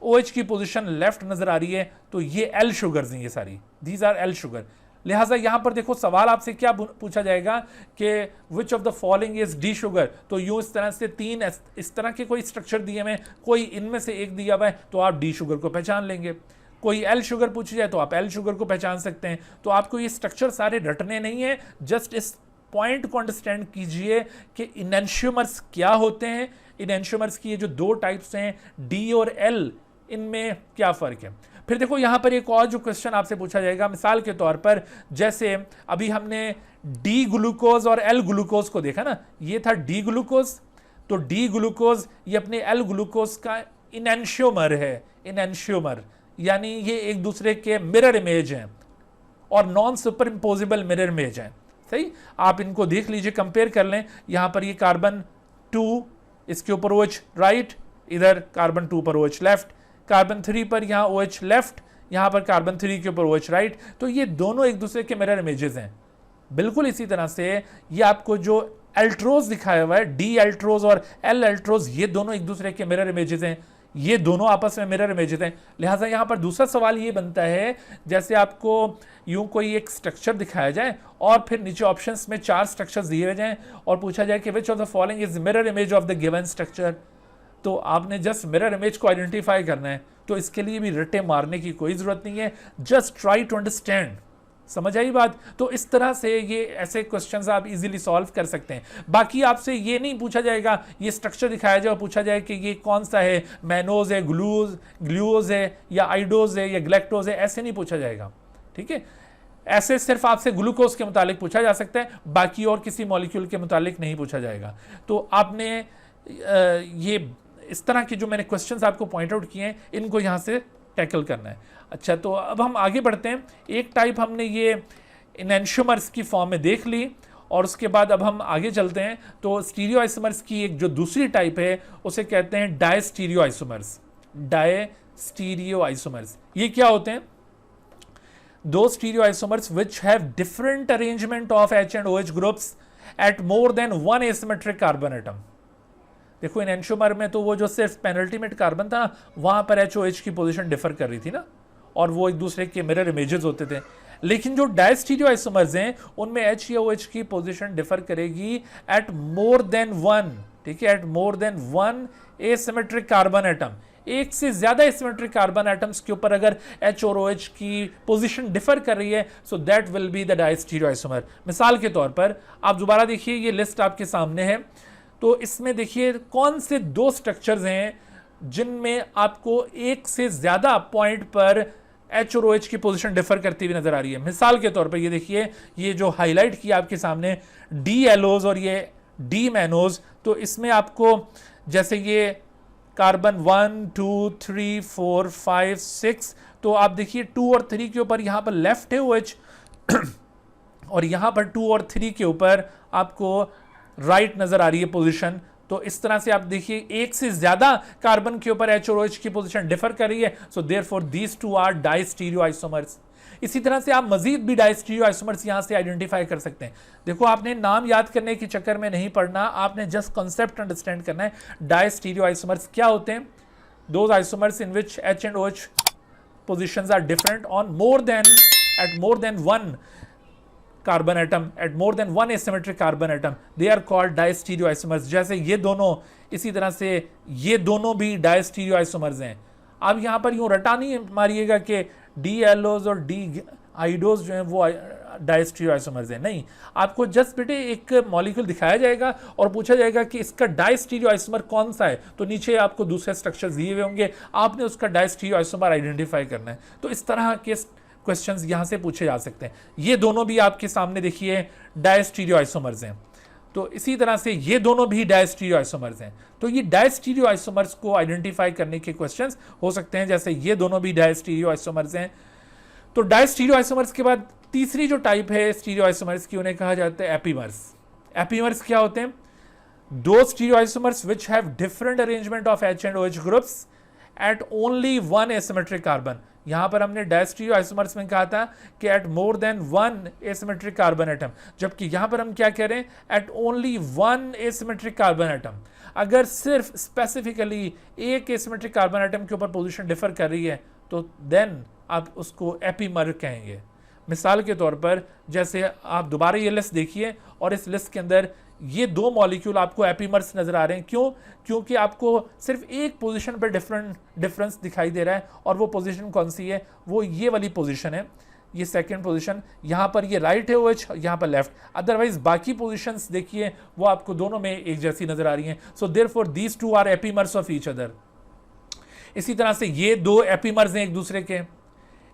OH की पोजीशन लेफ्ट नजर आ रही है, तो ये L शुगर्स हैं, ये सारी दीज आर L शुगर। लिहाजा यहां पर देखो सवाल आपसे क्या पूछा जाएगा कि विच of the following is D sugar. तो यूं इस तरह से तीन इस तरह के कोई स्ट्रक्चर दिए हुए, कोई इनमें से एक दिया हुआ है तो आप D शुगर को पहचान लेंगे। कोई L शुगर पूछी जाए तो आप L शुगर को पहचान सकते हैं। तो आपको ये स्ट्रक्चर सारे रटने नहीं है, जस्ट इस पॉइंट को अंडरस्टैंड कीजिए कि इनएंशियोमर्स क्या होते हैं। इनएंशियोमर्स की ये जो दो टाइप्स हैं D और L, इनमें क्या फ़र्क है। फिर देखो यहाँ पर एक और जो क्वेश्चन आपसे पूछा जाएगा, मिसाल के तौर पर जैसे अभी हमने D ग्लूकोज और L ग्लूकोज को देखा ना, ये था D ग्लूकोज, तो D ग्लूकोज ये अपने L ग्लूकोज का इनएंशियोमर है। इनएंशियोमर यानी ये एक दूसरे के मिरर इमेज हैं और non super imposable mirror image हैं। सही, आप इनको देख लीजिए, कंपेयर कर लें। यहाँ पर ये कार्बन 2, इसके ऊपर OH राइट, इधर कार्बन 2 पर OH लेफ्ट, कार्बन 3 पर यहाँ OH लेफ्ट, यहाँ पर कार्बन 3 के ऊपर OH राइट। तो ये दोनों एक दूसरे के मिरर इमेजेस हैं। बिल्कुल इसी तरह से ये आपको जो अल्ट्रोज दिखाया हुआ है, D अल्ट्रोज और L अल्ट्रोज, ये दोनों एक दूसरे के मिरर इमेजेस हैं। ये दोनों आपस में मिरर इमेजेस हैं। लिहाजा यहाँ पर दूसरा सवाल ये बनता है, जैसे आपको यूं कोई एक स्ट्रक्चर दिखाया जाए और फिर नीचे ऑप्शंस में 4 स्ट्रक्चर्स दिए जाएं और पूछा जाए कि विच of the following is mirror image of the given structure, तो आपने जस्ट मिरर इमेज को आइडेंटिफाई करना है। तो इसके लिए भी रट्टे मारने की कोई जरूरत नहीं है, जस्ट ट्राई टू अंडरस्टैंड। समझ आई बात? तो इस तरह से ये ऐसे क्वेश्चंस आप इजीली सॉल्व कर सकते हैं। बाकी आपसे ये नहीं पूछा जाएगा, ये स्ट्रक्चर दिखाया जाए और पूछा जाए कि ये कौन सा है, मैनोज है, ग्लूकोज है या आइडोज है या ग्लैक्टोज है, ऐसे नहीं पूछा जाएगा। ठीक है, ऐसे सिर्फ आपसे ग्लूकोज के मुतालिक पूछा जा सकता है, बाकी और किसी मॉलिक्यूल के मुतालिक नहीं पूछा जाएगा। तो आपने ये इस तरह के जो मैंने क्वेश्चंस आपको पॉइंट आउट किए हैं, इनको यहाँ से टैकल करना है। अच्छा, तो अब हम आगे बढ़ते हैं। एक टाइप हमने ये इनएंशियोमर्स की फॉर्म में देख ली और उसके बाद अब हम आगे चलते हैं। तो स्टीरियो आइसोमर्स की एक जो दूसरी टाइप है उसे कहते हैं डायस्टीरियो आइसोमर्स। डायस्टीरियो आइसोमर्स ये क्या होते हैं? दो stereo isomers which have different arrangement of H and OH groups at more than one asymmetric carbon atom। देखो इनएंशियोमर में तो वो जो सिर्फ पेनल्टीमेट कार्बन था, वहां पर HOH की पोजीशन डिफर कर रही थी ना, और वो एक दूसरे के मिरर इमेजेस होते थे। लेकिन जो डायस्टीरियो आइसोमर्स हैं उनमें H या OH की पोजीशन डिफर करेगी एट मोर देन वन, ठीक है, at more than one asymmetric carbon atom. एक से ज्यादा एसिमेट्रिक कार्बन एटम्स के ऊपर अगर H और OH की पोजीशन डिफर कर रही है, so that will be the diastereo isomer. मिसाल के तौर पर आप दोबारा देखिए, ये लिस्ट आपके सामने है, तो इसमें देखिए कौन से दो स्ट्रक्चर्स हैं जिनमें आपको एक से ज्यादा पॉइंट पर H और OH की पोजीशन डिफर करती हुई नजर आ रही है। मिसाल के तौर पर ये देखिए, ये जो हाईलाइट किया आपके सामने डी एलोज और ये डी मैनोज, तो इसमें आपको जैसे ये कार्बन 1 2 3 4 5 6, तो आप देखिए 2 और 3 के ऊपर यहां पर लेफ्ट है OH और यहां पर 2 और 3 के ऊपर आपको राइट नजर आ रही है पोजीशन। तो इस तरह से आप देखिए एक से ज्यादा कार्बन के ऊपर H और OH की पोजीशन डिफर कर रही है, so therefore these two are diastereo isomers. इसी तरह से आप मजीद भी डायस्टीरियो आइसोमर्स यहां से आइडेंटिफाई कर सकते हैं। देखो, आपने नाम याद करने के चक्कर में नहीं पढ़ना, आपने जस्ट कॉन्सेप्ट अंडरस्टैंड करना है। डायस्टीरियो आइसोमर्स क्या होते हैं? Those isomers in which H and OH positions are different on at more than one carbon atom, at more than one asymmetric carbon atom, they are called diastereoisomers। जैसे ये दोनों, इसी तरह से ये दोनों भी डायस्टीरियोआइसोमर्स हैं। अब यहाँ पर यूं रटा नहीं मारिएगा कि डी एलोज और डी आइडोज जो हैं वो डायस्टीरियोआइसोमर्स हैं, नहीं, आपको जस्ट बेटे एक मॉलिक्यूल दिखाया जाएगा और पूछा जाएगा कि इसका डायस्टीरियोआइसोमर कौन सा है, तो नीचे आपको दूसरे स्ट्रक्चर्स दिए हुए होंगे, आपने उसका डायस्टीरियोआइसोमर आइडेंटिफाई करना है। तो इस तरह के क्वेश्चंस यहां से पूछे जा सकते हैं। ये दोनों भी आपके सामने देखिए डायस्टीरियोआइसोमर्स हैं, तो इसी तरह से ये दोनों भी डायस्टीरियोआइसोमर्स हैं। तो ये डायस्टीरियोआइसोमर्स को आइडेंटिफाई करने के क्वेश्चंस हो सकते हैं, जैसे ये दोनों भी डायस्टीरियोआइसोमर्स हैं। तो डायस्टीरियोआइसोमर्स के बाद तीसरी जो टाइप है स्टीरियोआइसोमर्स की, उन्हें कहा जाता है एपीमर्स। एपीमर्स क्या होते हैं? दो stereoisomers which have different arrangement of H and OH groups at only one asymmetric carbon. यहां पर हमने डायस्टीरियोआइसोमर्स में कहा था कि at more than one asymmetric carbon atom, जबकि यहां पर हम क्या कह रहे हैं? At only one asymmetric carbon atom. अगर सिर्फ स्पेसिफिकली एक एसिमेट्रिक कार्बन एटम के ऊपर पोजीशन डिफर कर रही है तो देन आप उसको एपीमर कहेंगे। मिसाल के तौर पर जैसे आप दोबारा ये लिस्ट देखिए और इस लिस्ट के अंदर ये दो मॉलिक्यूल आपको एपीमर्स नजर आ रहे हैं। क्यों? क्योंकि आपको सिर्फ एक पोजीशन पर डिफरेंस दिखाई दे रहा है, और वो पोजीशन कौन सी है? वो ये वाली पोजीशन है, ये सेकंड पोजीशन। यहाँ पर ये राइट है OH, यहाँ पर लेफ्ट, अदरवाइज बाकी पोजीशंस देखिए वो आपको दोनों में एक जैसी नजर आ रही हैं। So therefore these two are epimers of each other. इसी तरह से ये दो एपीमर्स हैं एक दूसरे के।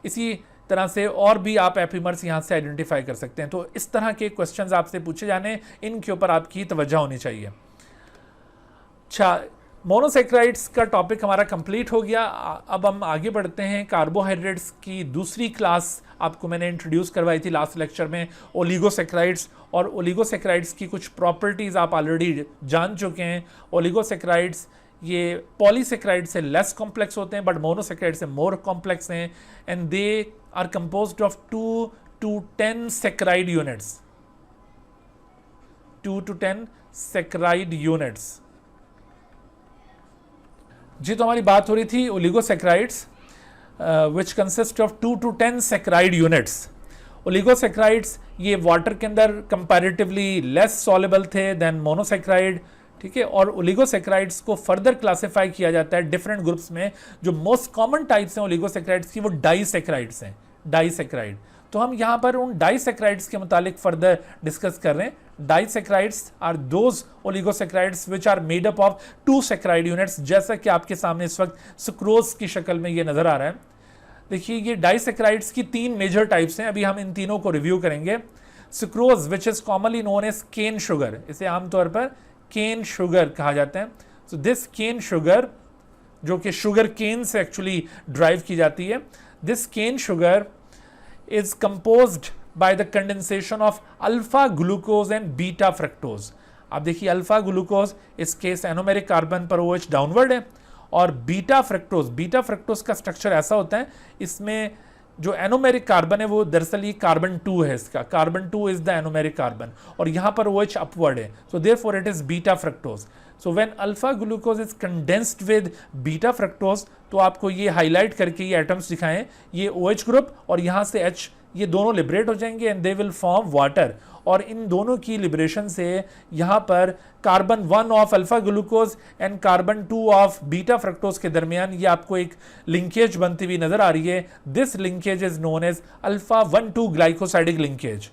इसी तरह से और भी आप एपीमर्स यहां से आइडेंटिफाई कर सकते हैं। तो इस तरह के क्वेश्चंस आपसे पूछे जाने, इनके ऊपर आपकी तवज्जो होनी चाहिए। अच्छा, मोनोसेक्राइड्स का टॉपिक हमारा कंप्लीट हो गया। अब हम आगे बढ़ते हैं। कार्बोहाइड्रेट्स की दूसरी क्लास आपको मैंने इंट्रोड्यूस करवाई थी लास्ट लेक्चर में, ओलिगोसेक्राइड्स। और ओलिगोसेक्राइड्स की कुछ प्रॉपर्टीज आप ऑलरेडी जान चुके हैं। ओलिगोसेक्राइड्स ये पॉलीसेक्राइड से लेस कॉम्प्लेक्स होते हैं, बट मोनोसेक्राइड से मोर कॉम्प्लेक्स हैं, and they are composed of 2 to 10 saccharide units. 2 to 10 saccharide units. जी, तो हमारी बात हो रही थी oligosaccharides which consist of 2 to 10 saccharide units. Oligosaccharides ये वाटर के अंदर कंपैरेटिवली लेस सॉल्युबल थे देन मोनोसेक्राइड, ठीक है। और ओलिगोसेक्राइड्स को फर्दर क्लासिफाई किया जाता है डिफरेंट ग्रुप्स में। जो मोस्ट कॉमन टाइप्स हैं ओलिगोसेक्राइड्स की वो डाइसेक्राइड्स हैं, डाइसेक्राइड। तो हम यहाँ पर उन डाइसेक्राइड्स के मुतालिक फर्दर डिस्कस कर रहे हैं। Disaccharides are those oligosaccharides which are made up of 2 saccharide units, जैसा कि आपके सामने इस वक्त सुक्रोज की शक्ल में ये नजर आ रहा है। देखिए, ये डाइसेक्राइड्स की 3 मेजर टाइप्स हैं, अभी हम इन तीनों को रिव्यू करेंगे। Sucrose which is commonly known as cane sugar, इसे आमतौर पर केन शुगर कहा जाता है। सो दिस केन शुगर, जो कि शुगर केन से एक्चुअली ड्राइव की जाती है, this cane sugar is composed by the condensation of alpha glucose and beta fructose. आप देखिए, अल्फा ग्लूकोज इस केस एनोमेरिक कार्बन पर OH डाउनवर्ड है, और बीटा फ्रक्टोज का स्ट्रक्चर ऐसा होता है, इसमें जो एनोमेरिक कार्बन है वो दरअसल ये कार्बन 2 है, इसका carbon 2 is the anomeric carbon, और यहां पर OH अपवर्ड है, so therefore it is beta fructose. So when alpha glucose is condensed with beta fructose, तो आपको ये हाईलाइट करके ये एटम्स दिखाएं, ये OH ग्रुप और यहाँ से H, ये दोनों लिबरेट हो जाएंगे and they will form water. और इन दोनों की लिबरेशन से यहाँ पर carbon 1 of alpha glucose and carbon 2 of beta fructose के दरमियान ये आपको एक लिंकेज बनती हुई नजर आ रही है। This linkage is known as alpha 1,2 glycosidic linkage.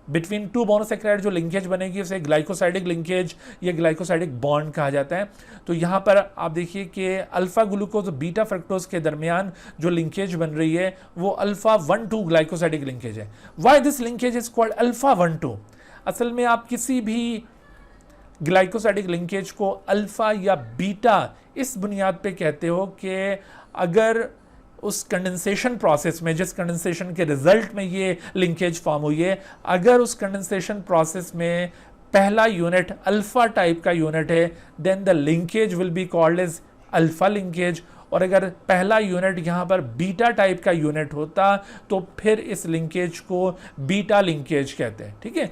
Between two monosaccharide जो लिंकेज बनेगी उसे ग्लाइकोसाइडिक लिंकेज या ग्लाइकोसाइडिक बॉन्ड कहा जाता है। तो यहाँ पर आप देखिए कि अल्फा ग्लूकोज और बीटा फ्रक्टोज के दरमियान जो लिंकेज बन रही है वो अल्फा 1,2 ग्लाइकोसाइडिक लिंकेज है। Why this linkage is called alpha 1,2? असल में आप किसी भी ग्लाइकोसाइडिक लिंकेज को अल्फा या बीटा इस बुनियाद पे कहते हो कि अगर उस कंडेंसेशन प्रोसेस में, जिस कंडेंसेशन के रिजल्ट में ये लिंकेज फॉर्म हुई है, अगर उस कंडेंसेशन प्रोसेस में पहला यूनिट अल्फा टाइप का यूनिट है, then the linkage will be called as alpha linkage. और अगर पहला यूनिट यहाँ पर बीटा टाइप का यूनिट होता तो फिर इस लिंकेज को बीटा लिंकेज कहते हैं। ठीक है,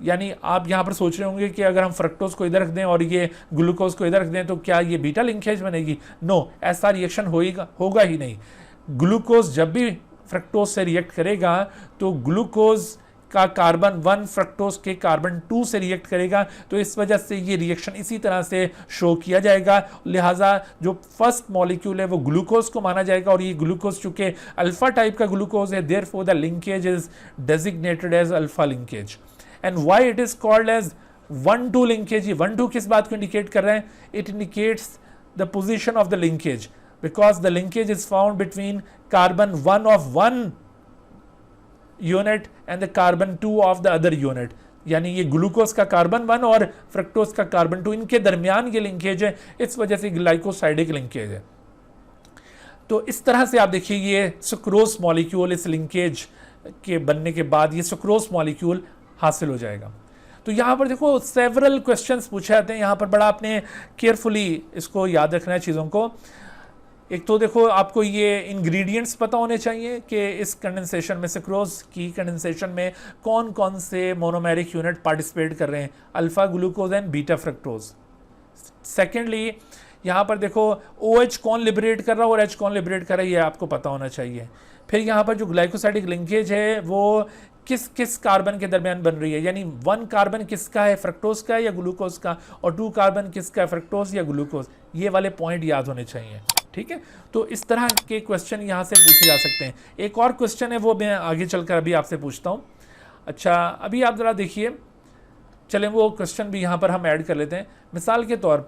यानी आप यहाँ पर सोच रहे होंगे कि अगर हम फ्रक्टोज को इधर रख दें और ये ग्लूकोज को इधर रख दें तो क्या ये बीटा लिंकेज बनेगी? नो, ऐसा रिएक्शन होगा ही नहीं। ग्लूकोज जब भी फ्रक्टोज से रिएक्ट करेगा तो ग्लूकोज का कार्बन 1 फ्रक्टोज के कार्बन 2 से रिएक्ट करेगा, तो इस वजह से ये रिएक्शन इसी तरह से शो किया जाएगा। लिहाजा जो फर्स्ट मॉलिक्यूल है वो ग्लूकोज को माना जाएगा और ये ग्लूकोज चूंकि अल्फा टाइप का ग्लूकोज है, therefore the linkage is designated as alpha linkage. And why it is called as 1,2 linkage? 1,2 किस बात को इंडिकेट कर रहे हैं? It indicates the position of the linkage, because the linkage is found between carbon 1 of one unit and the carbon 2 of the other unit। यानी ये ग्लूकोज का कार्बन 1 और फ्रक्टोज का कार्बन 2, इनके दरमियान ये लिंकेज है, इस वजह से ग्लाइकोसाइडिक लिंकेज है। तो इस तरह से आप देखिए ये सुक्रोज मॉलिक्यूल इस लिंकेज के बनने के बाद ये सुक्रोज मॉलिक्यूल हासिल हो जाएगा। तो यहाँ पर देखो सेवरल क्वेश्चंस पूछे जाते हैं, यहाँ पर बड़ा आपने केयरफुली इसको याद रखना है चीज़ों को। एक तो देखो आपको ये इंग्रेडिएंट्स पता होने चाहिए कि इस कंडेंसेशन में, सुक्रोज की कंडेंसेशन में कौन कौन से मोनोमेरिक यूनिट पार्टिसिपेट कर रहे हैं, alpha glucose and beta fructose. Secondly यहाँ पर देखो OH कौन लिबरेट कर रहा है और H कौन लिबरेट कर रहा है, ये आपको पता होना चाहिए। फिर यहाँ पर जो ग्लाइकोसाइडिक लिंकेज है वो किस किस कार्बन के दरमियान बन रही है, यानी 1 कार्बन किसका है, फ्रक्टोज का है या ग्लूकोज का, और 2 कार्बन किसका है, फ्रक्टोज या ग्लूकोज। ये वाले पॉइंट याद होने चाहिए। ठीक है, तो इस तरह के क्वेश्चन यहाँ से पूछे जा सकते हैं। एक और क्वेश्चन है वो मैं आगे चलकर अभी आपसे पूछता हूँ। अच्छा, अभी आप ज़रा देखिए, चलें वो क्वेश्चन भी यहाँ पर हम ऐड कर लेते हैं। मिसाल के तौर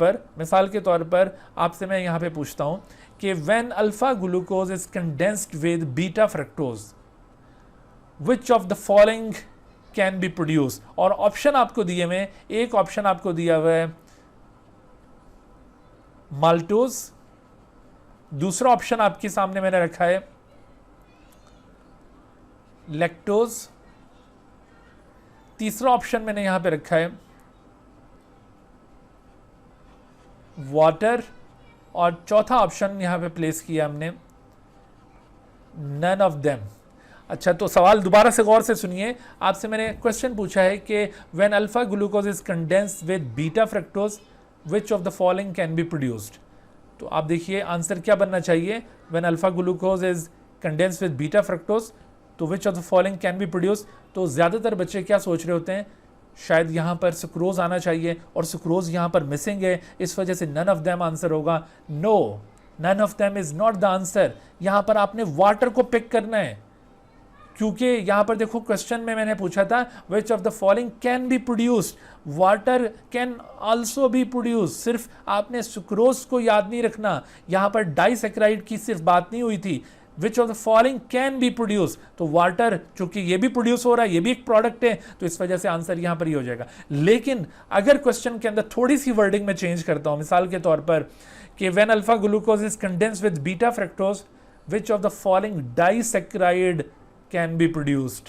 पर आपसे मैं यहाँ पे पूछता हूँ कि when alpha glucose is condensed with beta fructose, which of the following can be produce. और ऑप्शन आपको दिए हुए, एक ऑप्शन आपको दिया हुआ है माल्टोज, दूसरा ऑप्शन आपके सामने मैंने रखा है लैक्टोज, तीसरा ऑप्शन मैंने यहां पे रखा है वाटर, और चौथा ऑप्शन यहां पे प्लेस किया हमने नन ऑफ देम। अच्छा, तो सवाल दोबारा से गौर से सुनिए। आपसे मैंने क्वेश्चन पूछा है कि when alpha glucose is condensed with beta fructose, which of the following can be produced. तो आप देखिए आंसर क्या बनना चाहिए, when alpha glucose is condensed with beta fructose तो which of the following can be produce. तो ज़्यादातर बच्चे क्या सोच रहे होते हैं, शायद यहाँ पर सुक्रोज आना चाहिए और सुक्रोज यहाँ पर मिसिंग है, इस वजह से नन ऑफ देम आंसर होगा। No, none of them is not the answer. यहाँ पर आपने वाटर को पिक करना है, क्योंकि यहाँ पर देखो क्वेश्चन में मैंने पूछा था विच of the following can be produced, water can also be produce. सिर्फ आपने सुक्रोज को याद नहीं रखना, यहाँ पर डाइसैकेराइड की सिर्फ बात नहीं हुई थी, विच of the following can be produce. तो वाटर चूंकि ये भी प्रोड्यूस हो रहा है, ये भी एक प्रोडक्ट है, तो इस वजह से आंसर यहाँ पर ही हो जाएगा। लेकिन अगर क्वेश्चन के अंदर थोड़ी सी वर्डिंग में चेंज करता हूँ, मिसाल के तौर पर कि when alpha glucose is condensed with beta fructose, which of the following disaccharide can be produced.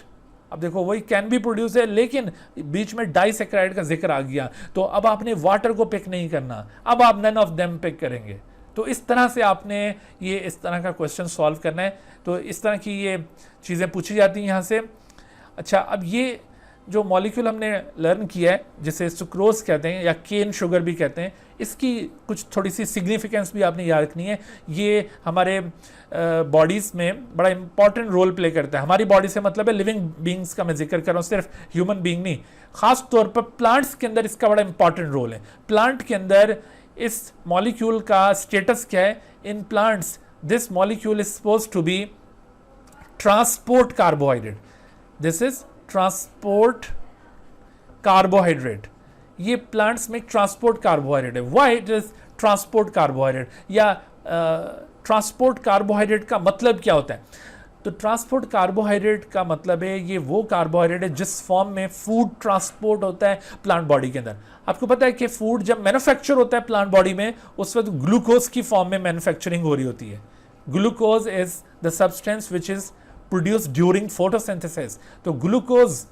अब देखो वही कैन बी प्रोड्यूस है, लेकिन बीच में डाइसैकेराइड का जिक्र आ गया, तो अब आपने वाटर को पिक नहीं करना, अब आप नन ऑफ देम पिक करेंगे। तो इस तरह से आपने ये इस तरह का क्वेश्चन सॉल्व करना है। तो इस तरह की ये चीज़ें पूछी जाती हैं यहाँ से। अच्छा, अब ये जो मॉलिक्यूल हमने लर्न किया है जिसे सुक्रोज कहते हैं या केन शुगर भी कहते हैं, इसकी कुछ थोड़ी सी सिग्निफिकेंस भी आपने याद रखनी है। ये हमारे बॉडीज़ में बड़ा इंपॉर्टेंट रोल प्ले करता है। हमारी बॉडी से मतलब है लिविंग बींग्स का मैं जिक्र कर रहा हूँ, सिर्फ ह्यूमन बींग नहीं, खास तौर पर प्लांट्स के अंदर इसका बड़ा इंपॉर्टेंट रोल है। प्लांट के अंदर इस मॉलिक्यूल का स्टेटस क्या है? In plants this molecule is suppose to be transport carbohydrate. This is transport carbohydrate. ये प्लांट्स में ट्रांसपोर्ट कार्बोहाइड्रेट है। Why it is transport carbohydrate या ट्रांसपोर्ट कार्बोहाइड्रेट का मतलब क्या होता है? तो ट्रांसपोर्ट कार्बोहाइड्रेट का मतलब है ये वो कार्बोहाइड्रेट है जिस फॉर्म में फूड ट्रांसपोर्ट होता है प्लांट बॉडी के अंदर। आपको पता है कि फूड जब मैन्युफैक्चर होता है प्लांट बॉडी में, उस वक्त ग्लूकोज की फॉर्म में मैन्युफैक्चरिंग हो रही होती है। Glucose is the substance which is produce during photosynthesis. तो ग्लूकोज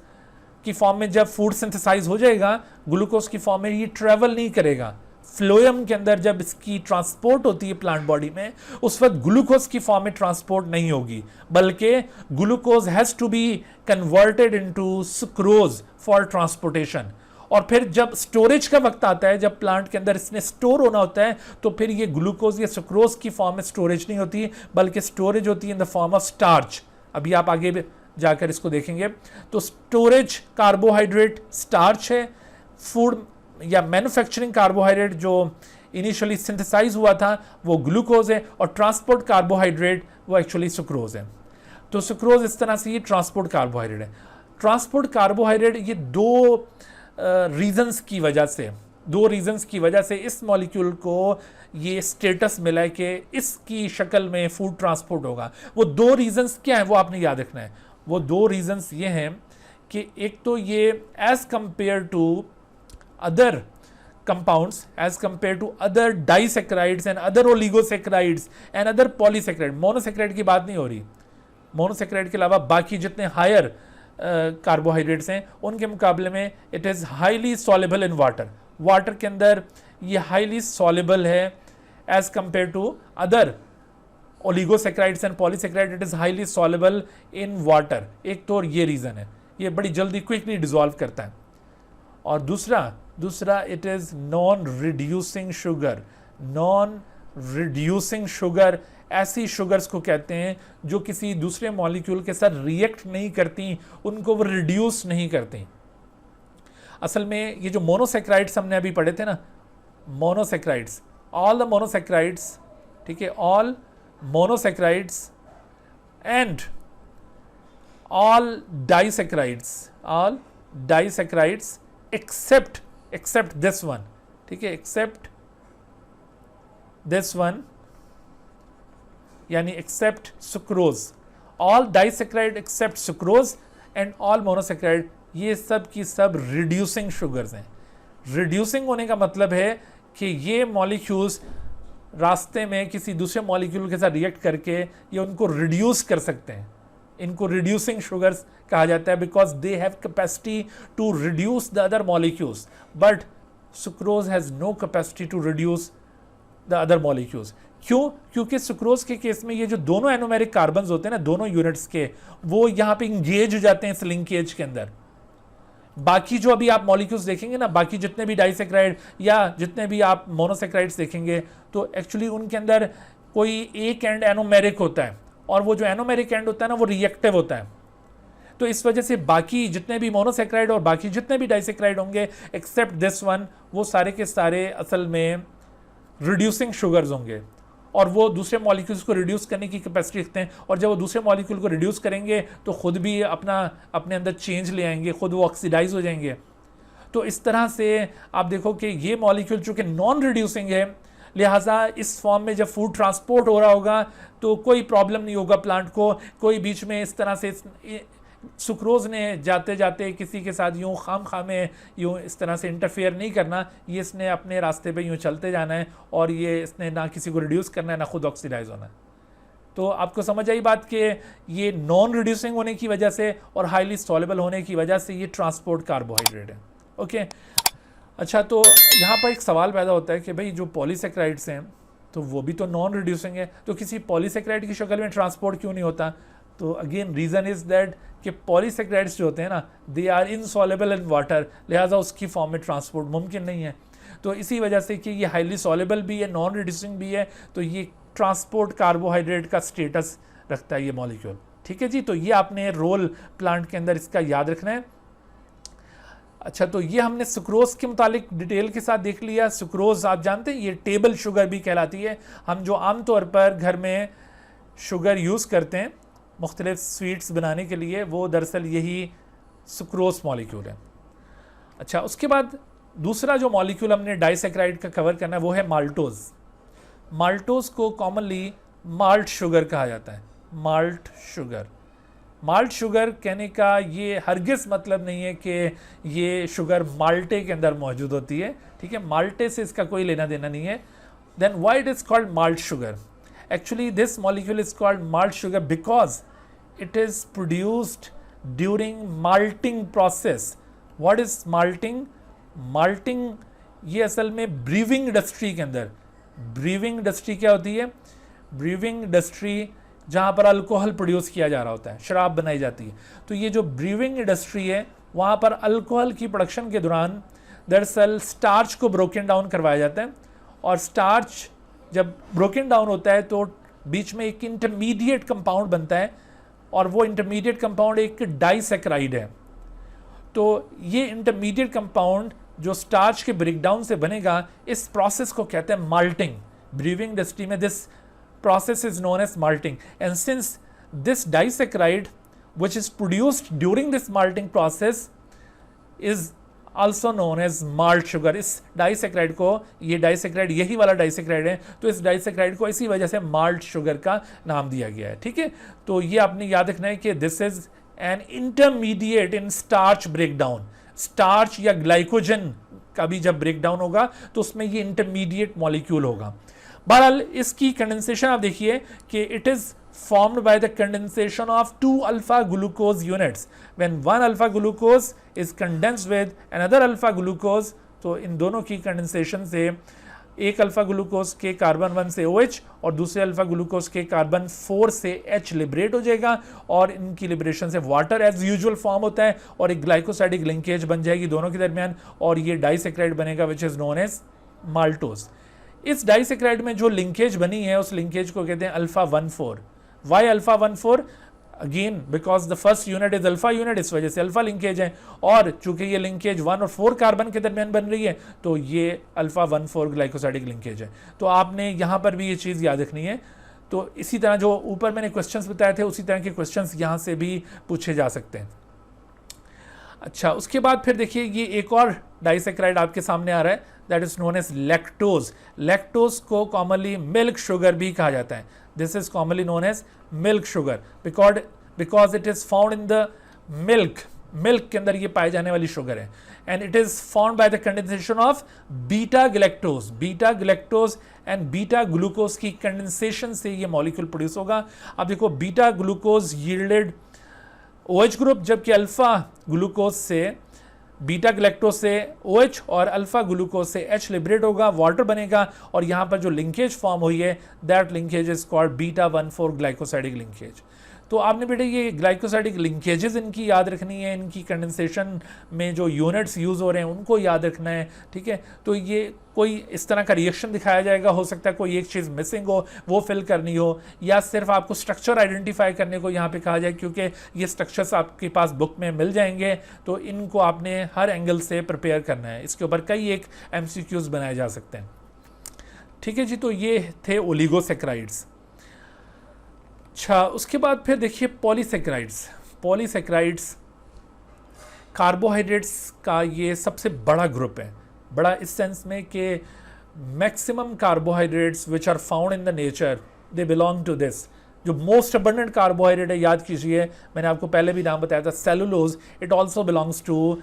की फॉर्म में जब फूड सिंथेसाइज हो जाएगा, ग्लूकोज की फॉर्म में ये ट्रेवल नहीं करेगा। फ्लोएम के अंदर जब इसकी ट्रांसपोर्ट होती है प्लांट बॉडी में, उस वक्त ग्लूकोज की फॉर्म में ट्रांसपोर्ट नहीं होगी, बल्कि glucose has to be converted into sucrose for transportation. और फिर जब स्टोरेज का वक्त आता है, जब प्लांट के अंदर इसने स्टोर होना होता है, तो फिर ये ग्लूकोज या सुक्रोज की फॉर्म में स्टोरेज नहीं होती, बल्कि स्टोरेज होती है in the form of starch. अभी आप आगे भी जाकर इसको देखेंगे। तो स्टोरेज कार्बोहाइड्रेट स्टार्च है, फूड या मैन्युफैक्चरिंग कार्बोहाइड्रेट जो इनिशियली सिंथेसाइज हुआ था वो ग्लूकोज है, और ट्रांसपोर्ट कार्बोहाइड्रेट वो एक्चुअली सुक्रोज है। तो सुक्रोज इस तरह से ये ट्रांसपोर्ट कार्बोहाइड्रेट है। ट्रांसपोर्ट कार्बोहाइड्रेट ये दो रीजंस की वजह से इस मॉलिक्यूल को ये स्टेटस मिला है कि इसकी शक्ल में फूड ट्रांसपोर्ट होगा। वो दो रीजंस क्या है वो आपने याद रखना है। वो दो रीजंस ये हैं कि एक तो ये as compare to other compounds, as compared to other disaccharides and other oligosaccharides and other polysaccharide, monosaccharide की बात नहीं हो रही। मोनोसेक्राइड के अलावा बाकी जितने हायर कार्बोहाइड्रेट्स हैं उनके मुकाबले में it is highly soluble in water. Water के अंदर ये हाईली सॉल्युबल है as compare to other oligosaccharides and polysaccharide, it is highly soluble in water. एक तो ये रीज़न है, ये बड़ी जल्दी क्विकली डिजॉल्व करता है। और दूसरा it is non reducing sugar. Non reducing sugar ऐसी शुगर्स को कहते हैं जो किसी दूसरे मॉलिक्यूल के साथ रिएक्ट नहीं करती, उनको वो रिड्यूस नहीं करती। असल में ये जो मोनोसेक्राइड्स हमने अभी पढ़े थे ना, मोनोसेक्राइड्स, ऑल द मोनोसेक्राइड्स, ठीक है, all monosaccharides and all disaccharides except this one, ठीक है, except this one, यानी except sucrose, all disaccharide except sucrose and all monosaccharide, ये सब की सब reducing sugars हैं। reducing होने का मतलब है कि ये molecules रास्ते में किसी दूसरे molecule के साथ रिएक्ट करके ये उनको reduce कर सकते हैं। इनको रिड्यूसिंग शुगर्स कहा जाता है because they have capacity to reduce the other molecules, but sucrose has no capacity to reduce the other molecules. क्यों? क्योंकि सुक्रोज के केस में ये जो दोनों एनोमेरिक कार्बन्स होते हैं ना, दोनों यूनिट्स के, वो यहाँ पे इंगेज हो जाते हैं इस लिंकेज के अंदर। बाकी जो अभी आप मॉलिक्यूल्स देखेंगे ना, बाकी जितने भी डाइसेक्राइड या जितने भी आप मोनोसेक्राइड्स देखेंगे, तो एक्चुअली उनके अंदर कोई एक एंड एनोमेरिक होता है, और वो जो एनोमेरिक एंड होता है ना वो रिएक्टिव होता है। तो इस वजह से बाकी जितने भी मोनोसेक्राइड और बाकी जितने भी डाइसेक्राइड होंगे एक्सेप्ट दिस वन, वो सारे के सारे असल में रिड्यूसिंग शुगर्स होंगे, और वो दूसरे मॉलिक्यूल्स को रिड्यूस करने की कैपेसिटी रखते हैं। और जब वो दूसरे मॉलिक्यूल को रिड्यूस करेंगे तो खुद भी अपने अंदर चेंज ले आएंगे, खुद वो ऑक्सीडाइज हो जाएंगे। तो इस तरह से आप देखो कि ये मॉलिक्यूल चूँकि नॉन रिड्यूसिंग है, लिहाजा इस फॉर्म में जब फूड ट्रांसपोर्ट हो रहा होगा तो कोई प्रॉब्लम नहीं होगा प्लांट को। कोई बीच में इस तरह से सुक्रोज ने जाते जाते किसी के साथ यूँ खाम में यूँ इस तरह से इंटरफेयर नहीं करना, ये इसने अपने रास्ते पे यूँ चलते जाना है, और ये इसने ना किसी को रिड्यूस करना है ना खुद ऑक्सीडाइज होना है। तो आपको समझ आई बात कि ये नॉन रिड्यूसिंग होने की वजह से और हाईली सॉल्युबल होने की वजह से ये ट्रांसपोर्ट कार्बोहाइड्रेट है। ओके, अच्छा, तो यहाँ पर एक सवाल पैदा होता है कि भाई जो पॉलीसेक्राइड्स हैं तो वो भी तो नॉन रिड्यूसिंग है, तो किसी पॉलीसेक्राइड की शक्ल में ट्रांसपोर्ट क्यों नहीं होता? तो अगेन रीज़न इज़ दैट कि पॉलीसेक्राइड्स जो होते हैं ना, they are insoluble in water, लिहाजा उसकी फॉर्म में ट्रांसपोर्ट मुमकिन नहीं है। तो इसी वजह से कि ये हाईली सॉल्युबल भी है, नॉन रिड्यूसिंग भी है, तो ये ट्रांसपोर्ट कार्बोहाइड्रेट का स्टेटस रखता है ये मॉलिक्यूल। ठीक है जी, तो ये आपने रोल प्लांट के अंदर इसका याद रखना है। अच्छा, तो ये हमने सुक्रोज के मुतालिक डिटेल के साथ देख लिया। सुक्रोज आप जानते हैं ये टेबल शुगर भी कहलाती है। हम जो आमतौर पर घर में शुगर यूज़ करते हैं मुख्तलिफ स्वीट्स बनाने के लिए, वो दरअसल यही सुक्रोज मॉलिक्यूल है। अच्छा, उसके बाद दूसरा जो मॉलिक्यूल हमने डाइसैकराइड का कवर करना है वो है माल्टोज। माल्टोज को कॉमनली माल्ट शुगर कहा जाता है। माल्ट शुगर, माल्ट शुगर कहने का ये हरगिज़ मतलब नहीं है कि ये शुगर माल्टे के अंदर मौजूद होती है। ठीक है, माल्टे से इसका कोई लेना देना नहीं है। Then why it is called malt sugar? Actually, this molecule is called malt sugar because it is produced during malting process. What is malting? Malting ये असल में ब्रीविंग इंडस्ट्री के अंदर, ब्रीविंग इंडस्ट्री क्या होती है? ब्रीविंग इंडस्ट्री जहाँ पर अल्कोहल प्रोड्यूस किया जा रहा होता है, शराब बनाई जाती है। तो ये जो ब्रीविंग इंडस्ट्री है, वहाँ पर अल्कोहल की प्रोडक्शन के दौरान दरअसल स्टार्च को ब्रोकन डाउन करवाया जाता है, और स्टार्च जब ब्रोकन डाउन होता है तो बीच में एक इंटरमीडिएट कंपाउंड बनता है, और वो इंटरमीडिएट कंपाउंड एक डाइसैकराइड है। तो ये इंटरमीडिएट कंपाउंड जो स्टार्च के ब्रेकडाउन से बनेगा, इस प्रोसेस को कहते हैं माल्टिंग। ब्रीविंग इंडस्ट्री में this process is known as malting, and since this disaccharide which is produced during this malting process is also known as malt sugar, इस डाइसैकराइड को, ये डाइसैकराइड यही वाला डाइसैकराइड है, तो इस डाइसैकराइड को इसी वजह से माल्ट शुगर का नाम दिया गया है। ठीक है, तो ये आपने याद रखना है कि this is an intermediate in starch breakdown. Starch या ग्लाइकोजन का भी जब ब्रेकडाउन होगा तो उसमें ये इंटरमीडिएट मॉलिक्यूल होगा। बहरहाल इसकी कंडेंसेशन आप देखिए कि it is formed by the condensation of 2 alpha glucose units. When 1 alpha glucose is condensed with another alpha glucose, तो इन दोनों की कंडेंसेशन से एक अल्फा ग्लूकोज के कार्बन 1 से OH और दूसरे अल्फा ग्लूकोज के कार्बन 4 से H लिबरेट हो जाएगा, और इनकी लिबरेशन से वाटर एज यूजुअल फॉर्म होता है और एक ग्लाइकोसाइडिक लिंकेज बन जाएगी दोनों के दरमियान, और ये डाइसैकराइड बनेगा which is known as maltose. इस डाइसैकराइड में जो लिंकेज बनी है उस लिंकेज को कहते हैं alpha 1,4। Why alpha 1,4? Again because the first unit is alpha unit, इस वजह से अल्फा लिंकेज है, और चूंकि ये लिंकेज 1 और 4 कार्बन के दरमियान बन रही है तो ये अल्फा 1,4 ग्लाइकोसाइडिक लिंकेज है। तो आपने यहाँ पर भी ये चीज़ याद रखनी है। तो इसी तरह जो ऊपर मैंने क्वेश्चंस बताए थे उसी तरह के क्वेश्चंस यहाँ से भी पूछे जा सकते हैं। अच्छा, उसके बाद फिर देखिए ये एक और डाइसैकराइड आपके सामने आ रहा है, that is known as lactose. Lactose को कॉमनली मिल्क शुगर भी कहा जाता है। This is commonly known as milk sugar because it is found in the milk के अंदर ये पाए जाने वाली शुगर है, and it is found by the condensation of beta galactose and beta glucose की कंडेंसेशन से ये मॉलिक्यूल प्रोड्यूस होगा। अब देखो beta glucose yielded OH group, जबकि अल्फा ग्लूकोज से, बीटा गैलेक्टोज से OH और अल्फा ग्लूकोज से H लिबरेट होगा, वाटर बनेगा, और यहाँ पर जो लिंकेज फॉर्म हुई है that linkage is called beta 1,4 glycosidic linkage. तो आपने बेटे ये ग्लाइकोसाइडिक लिंकेजेस इनकी याद रखनी है, इनकी कंडेंसेशन में जो यूनिट्स यूज़ हो रहे हैं उनको याद रखना है। ठीक है, तो ये कोई इस तरह का रिएक्शन दिखाया जाएगा, हो सकता है कोई एक चीज़ मिसिंग हो वो फिल करनी हो, या सिर्फ आपको स्ट्रक्चर आइडेंटिफाई करने को यहाँ पे कहा जाए, क्योंकि ये स्ट्रक्चर्स आपके पास बुक में मिल जाएंगे, तो इनको आपने हर एंगल से प्रिपेयर करना है। इसके ऊपर कई एक MCQs बनाए जा सकते हैं। ठीक है जी, तो ये थे ओलिगोसैकराइड्स। अच्छा, उसके बाद फिर देखिए पॉलीसैकराइड्स कार्बोहाइड्रेट्स का ये सबसे बड़ा ग्रुप है। बड़ा इस सेंस में कि maximum carbohydrates which are found in the nature they belong to this. जो मोस्ट अबंडेंट कार्बोहाइड्रेट है, याद कीजिए मैंने आपको पहले भी नाम बताया था, cellulose, it also belongs to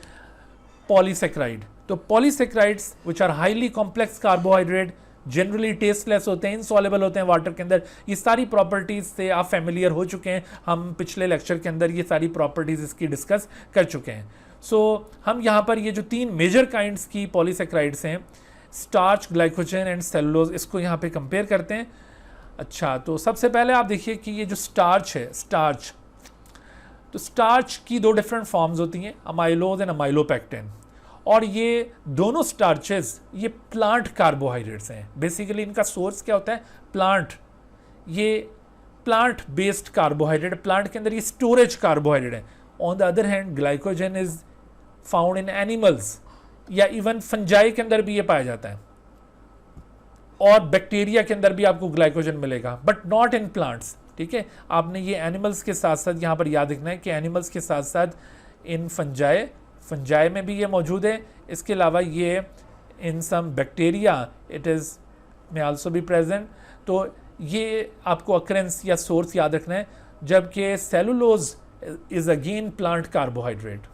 polysaccharide. तो polysaccharides which are highly complex carbohydrate, generally tasteless होते हैं, इनसॉल्युबल होते हैं वाटर के अंदर, ये सारी प्रॉपर्टीज़ से आप फेमिलियर हो चुके हैं। हम पिछले लेक्चर के अंदर ये सारी प्रॉपर्टीज़ इसकी डिस्कस कर चुके हैं। सो हम यहाँ पर ये जो 3 मेजर काइंड्स की पॉलीसैकराइड्स हैं, स्टार्च, ग्लाइकोजन एंड सेलुलोज, इसको यहाँ पे कंपेयर करते हैं। अच्छा, तो सबसे पहले आप देखिए कि ये जो स्टार्च है, तो स्टार्च की दो डिफरेंट फॉर्म्स होती हैं, अमाइलोज एंड अमाइलोपेक्टिन, और ये दोनों स्टार्चेस ये प्लांट कार्बोहाइड्रेट्स हैं। बेसिकली इनका सोर्स क्या होता है, प्लांट, ये प्लांट बेस्ड कार्बोहाइड्रेट, प्लांट के अंदर ये स्टोरेज कार्बोहाइड्रेट है। On the other hand glycogen is found in animals या इवन फंजाई के अंदर भी ये पाया जाता है, और बैक्टीरिया के अंदर भी आपको ग्लाइकोजन मिलेगा, बट नॉट इन प्लांट्स। ठीक है, आपने ये एनिमल्स के साथ साथ यहाँ पर याद रखना है कि एनिमल्स के साथ साथ इन फंजाई में भी ये मौजूद है। इसके अलावा ये इन सम बैक्टीरिया इट इज़ में आल्सो भी प्रेजेंट। तो ये आपको अक्रेंस या सोर्स याद रखना है, जबकि cellulose is again plant carbohydrate.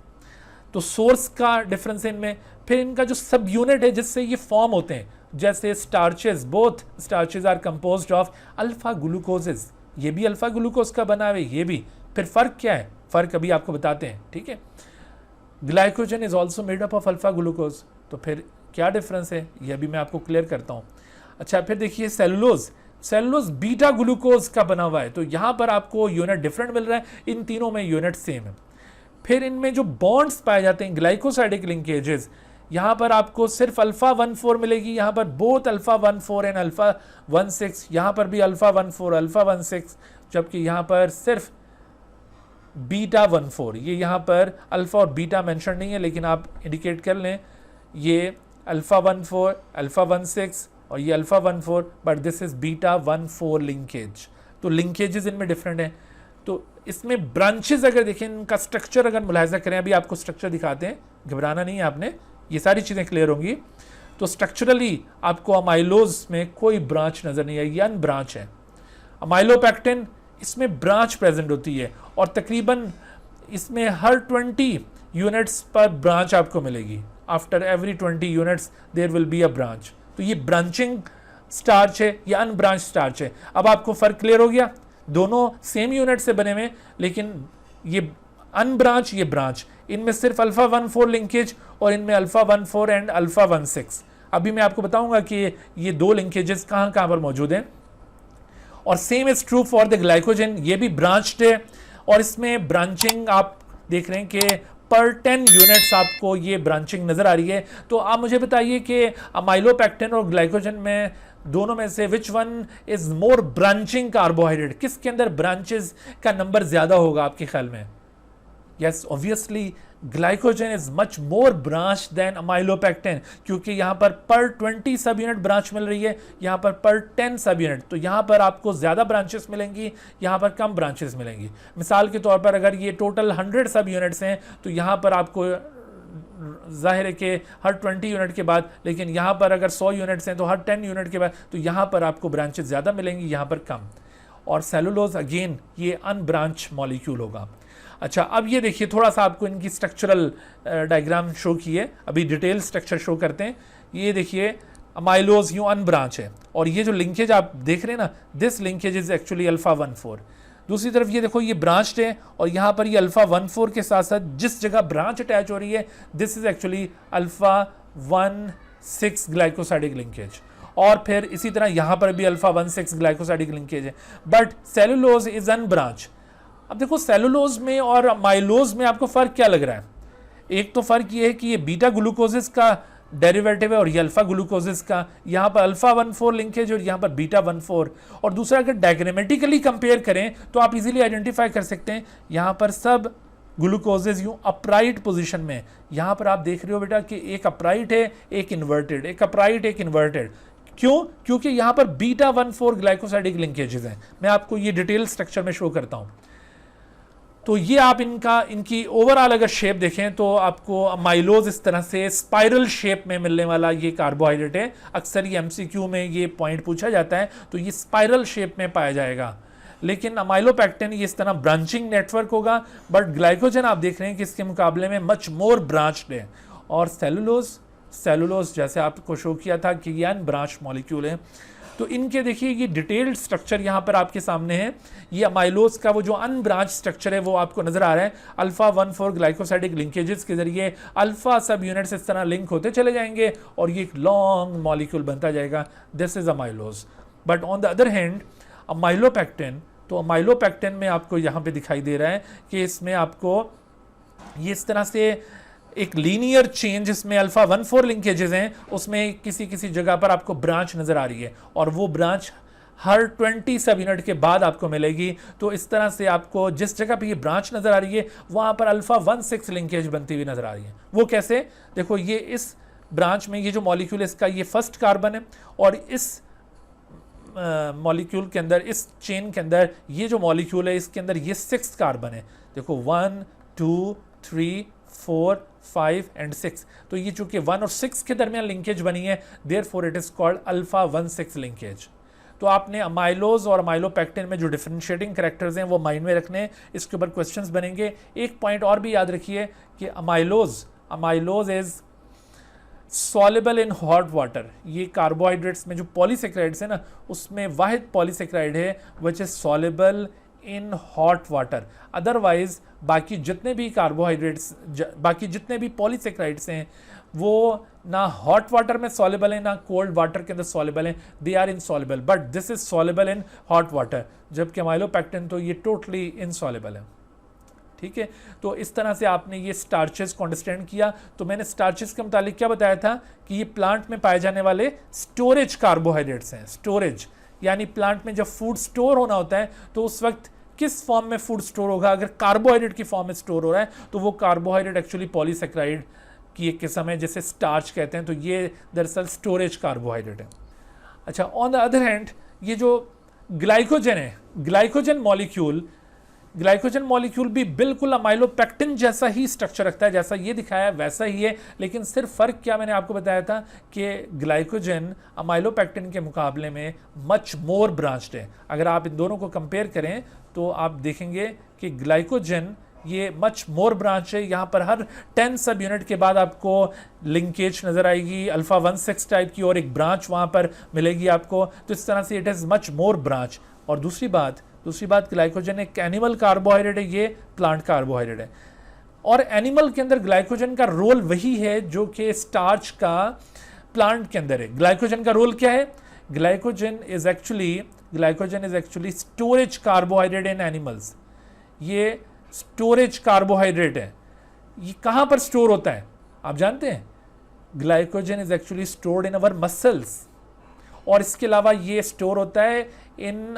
तो सोर्स का डिफरेंस इनमें। फिर इनका जो सब यूनिट है जिससे ये फॉर्म होते हैं, जैसे starches, both starches are composed of alpha glucoses, ये भी अल्फा ग्लूकोज का बना हुआ है, ये भी। फिर फर्क क्या है, फर्क अभी आपको बताते हैं। ठीक है, glycogen is also made up of alpha glucose, तो फिर क्या डिफरेंस है ये अभी मैं आपको क्लियर करता हूँ। अच्छा, फिर देखिए सेलुलोज बीटा ग्लूकोज का बना हुआ है, तो यहाँ पर आपको यूनिट डिफरेंट मिल रहा है, इन तीनों में यूनिट सेम है। फिर इनमें जो बॉन्ड्स पाए जाते हैं, ग्लाइकोसाइडिक लिंकेजेस, यहाँ पर आपको सिर्फ अल्फा 1,4 मिलेगी, यहाँ पर बोथ अल्फा 1,4 एंड अल्फा 1,6, यहाँ पर भी अल्फा 1,4 अल्फा 1,6, जबकि यहाँ पर सिर्फ बीटा 1,4, ये यहाँ पर अल्फा और बीटा मेंशन नहीं है, लेकिन आप इंडिकेट कर लें ये अल्फा 1,4 अल्फा 1,6 और ये alpha 1,4, but this is beta 1,4 linkage. तो लिंकेजेस इनमें डिफरेंट है। तो इसमें ब्रांचेस अगर देखें, इनका स्ट्रक्चर अगर मुलाहिजा करें, अभी आपको स्ट्रक्चर दिखाते हैं, घबराना नहीं है आपने, ये सारी चीज़ें क्लियर होंगी। तो स्ट्रक्चरली आपको अमाइलोज में कोई ब्रांच नज़र नहीं आएगी, अन ब्रांच है। अमाइलोपेक्टिन, इसमें ब्रांच प्रेजेंट होती है, और तकरीबन इसमें हर 20 यूनिट्स पर ब्रांच आपको मिलेगी। After every 20 units there will be a branch. तो ये ब्रांचिंग स्टार्च है या अनब्रांच स्टार्च है। अब आपको फर्क क्लियर हो गया, दोनों सेम यूनिट से बने हुए, लेकिन ये अनब्रांच ये ब्रांच, इनमें सिर्फ अल्फा 1,4 लिंकेज और इनमें अल्फा 1,4 एंड अल्फा 1,6। अभी मैं आपको बताऊंगा कि ये दो लिंकेजेस कहाँ कहाँ पर मौजूद हैं। और same is true for the glycogen, ये भी ब्रांच्ड है, और इसमें ब्रांचिंग आप देख रहे हैं कि पर 10 यूनिट्स आपको ये ब्रांचिंग नजर आ रही है। तो आप मुझे बताइए कि अमाइलोपेक्टिन और ग्लाइकोजन में दोनों में से which one is more branching carbohydrate, किसके अंदर ब्रांचेस का नंबर ज्यादा होगा आपके ख्याल में? Yes, obviously glycogen is much more branch than amylopectin, क्योंकि यहाँ पर 20 सब यूनिट ब्रांच मिल रही है, यहाँ पर 10 सब यूनिट। तो यहाँ पर आपको ज़्यादा ब्रांचेस मिलेंगी, यहाँ पर कम ब्रांचेस मिलेंगी। मिसाल के तौर पर अगर ये टोटल 100 सब यूनिट्स हैं, तो यहाँ पर आपको जाहिर है कि हर 20 यूनिट के बाद, लेकिन यहाँ पर अगर 100 यूनिट्स हैं तो हर 10 यूनिट के बाद, तो यहाँ पर आपको ब्रांचेस ज़्यादा मिलेंगी, यहाँ पर कम। और सेलुलोज अगेन ये अनब्रांच मॉलिक्यूल होगा। अच्छा, अब ये देखिए, थोड़ा सा आपको इनकी स्ट्रक्चरल डायग्राम शो किए, अभी डिटेल स्ट्रक्चर शो करते हैं। ये देखिए, अमाइलोज यूँ अनब्रांच है, और ये जो लिंकेज आप देख रहे हैं ना, this linkage is actually alpha 1,4। दूसरी तरफ ये देखो, ये ब्रांच्ड है, और यहाँ पर ये अल्फा 1,4 के साथ साथ जिस जगह ब्रांच अटैच हो रही है, this is actually alpha 1,6 glycosidic linkage. और फिर इसी तरह यहाँ पर भी अल्फा 1,6 ग्लाइकोसाइडिक लिंकेज है, बट सेलुलोज इज अनब्रांच। अब देखो, सेलुलोज में और माइलोज में आपको फ़र्क क्या लग रहा है? एक तो फ़र्क ये है कि ये बीटा ग्लूकोजेस का डेरिवेटिव है और ये अल्फा ग्लूकोजेस का, यहाँ पर अल्फा 1,4 लिंकेज और यहाँ पर बीटा 1,4। और दूसरा, अगर डायग्रामेटिकली कंपेयर करें तो आप इजीली आइडेंटिफाई कर सकते हैं, यहाँ पर सब ग्लूकोजेस यूँ अपराइट पोजीशन में। यहाँ पर आप देख रहे हो बेटा कि एक अपराइट है, एक इन्वर्टेड, एक अपराइट एक इन्वर्टेड। क्यों? क्योंकि यहाँ पर बीटा 1,4 ग्लाइकोसाइडिक लिंकेजेस हैं। मैं आपको ये डिटेल स्ट्रक्चर में शो करता हूँ। तो ये आप इनकी ओवरऑल अगर शेप देखें तो आपको माइलोज इस तरह से स्पाइरल शेप में मिलने वाला ये कार्बोहाइड्रेट है। अक्सर ये एमसीक्यू में ये पॉइंट पूछा जाता है, तो ये स्पाइरल शेप में पाया जाएगा। लेकिन अमाइलोपेक्टिन ये इस तरह ब्रांचिंग नेटवर्क होगा, बट ग्लाइकोजन आप देख रहे हैं कि इसके मुकाबले में मच मोर ब्रांच्ड है। और सेलुलोज जैसे आपको शो किया था कि ये अनब्रांच मॉलिक्यूल है। तो इनके देखिए, ये डिटेल्ड स्ट्रक्चर यहाँ पर आपके सामने है। ये अमाइलोज का वो जो अनब्रांच स्ट्रक्चर है वो आपको नजर आ रहा है। अल्फा 1,4 ग्लाइकोसाइडिक लिंकेजेस के जरिए अल्फा सब यूनिट्स इस तरह लिंक होते चले जाएंगे और ये एक लॉन्ग मॉलिक्यूल बनता जाएगा। This is amylose. But on the other hand amylopectin तो अमाइलोपेक्टिन में आपको यहाँ पे दिखाई दे रहा है कि इसमें आपको ये इस तरह से एक लीनियर चेंज, इसमें अल्फा 1,4 लिंकेजेस हैं, उसमें किसी किसी जगह पर आपको ब्रांच नज़र आ रही है और वो ब्रांच हर 20 सब यूनिट के बाद आपको मिलेगी। तो इस तरह से आपको जिस जगह पे ये ब्रांच नज़र आ रही है वहाँ पर अल्फा 1,6 लिंकेज बनती हुई नज़र आ रही है। वो कैसे? देखो ये इस ब्रांच में ये जो मॉलिक्यूल है इसका ये फर्स्ट कार्बन है और इस मॉलिक्यूल के अंदर, इस चेन के अंदर ये जो मॉलिक्यूल है इसके अंदर ये 6 कार्बन है। देखो 1 2 3 4 5 एंड 6। तो ये चूंकि 1 और 6 के दरमियान लिंकेज बनी है, therefore it is called alpha 1,6 linkage. तो आपने अमाइलोज और अमाइलोपेक्टिन में जो डिफरेंशिएटिंग कैरेक्टर्स हैं वो माइंड में रखने हैं, इसके ऊपर क्वेश्चंस बनेंगे। एक पॉइंट और भी याद रखिए कि amylose is soluble in hot water. ये कार्बोहाइड्रेट्स में जो पॉलीसेक्राइड्स है ना, उसमें वाहिद पॉलीसेक्राइड है which is soluble in hot water. Otherwise बाकी जितने भी कार्बोहाइड्रेट्स, बाकी जितने भी पॉलीसेक्राइड्स हैं वो ना हॉट वाटर में सॉल्युबल है ना कोल्ड वाटर के अंदर सॉल्युबल है, they are insoluble, but this is soluble in hot water. जबकि अमाइलोपेक्टिन तो ये टोटली इनसॉल्युबल है। ठीक है, तो इस तरह से आपने ये स्टार्चेस को अंडरस्टैंड किया। तो मैंने स्टार्चेस के मुतालिक क्या बताया था कि ये प्लांट में पाए जाने वाले स्टोरेज कार्बोहाइड्रेट्स हैं। स्टोरेज यानी प्लांट में जब फूड स्टोर होना होता है तो उस वक्त किस फॉर्म में फूड स्टोर होगा? अगर कार्बोहाइड्रेट की फॉर्म में स्टोर हो रहा है तो वो कार्बोहाइड्रेट एक्चुअली पॉलीसेक्राइड की एक किस्म है जिसे स्टार्च कहते हैं। तो ये दरअसल स्टोरेज कार्बोहाइड्रेट है। अच्छा, ऑन द अदर हैंड ये जो ग्लाइकोजन है, ग्लाइकोजन मॉलिक्यूल भी बिल्कुल अमाइलोपेक्टिन जैसा ही स्ट्रक्चर रखता है, जैसा ये दिखाया वैसा ही है। लेकिन सिर्फ फ़र्क क्या मैंने आपको बताया था कि ग्लाइकोजन अमाइलोपेक्टिन के मुकाबले में मच मोर ब्रांच्ड है। अगर आप इन दोनों को कंपेयर करें तो आप देखेंगे कि ग्लाइकोजन ये मच मोर ब्रांच है। यहाँ पर हर 10 सब यूनिट के बाद आपको लिंकेज नज़र आएगी अल्फा 1,6 टाइप की और एक ब्रांच वहाँ पर मिलेगी आपको। तो इस तरह से it is much more branch. और दूसरी बात ग्लाइकोजन एक एनिमल कार्बोहाइड्रेट है, ये प्लांट कार्बोहाइड्रेट है। और एनिमल के अंदर ग्लाइकोजन का रोल वही है जो कि स्टार्च का प्लांट के अंदर है। ग्लाइकोजन का रोल क्या है? Glycogen is actually storage carbohydrate in animals. ये स्टोरेज कार्बोहाइड्रेट है। ये कहाँ पर स्टोर होता है आप जानते हैं? Glycogen is actually stored in our muscles. और इसके अलावा ये स्टोर होता है इन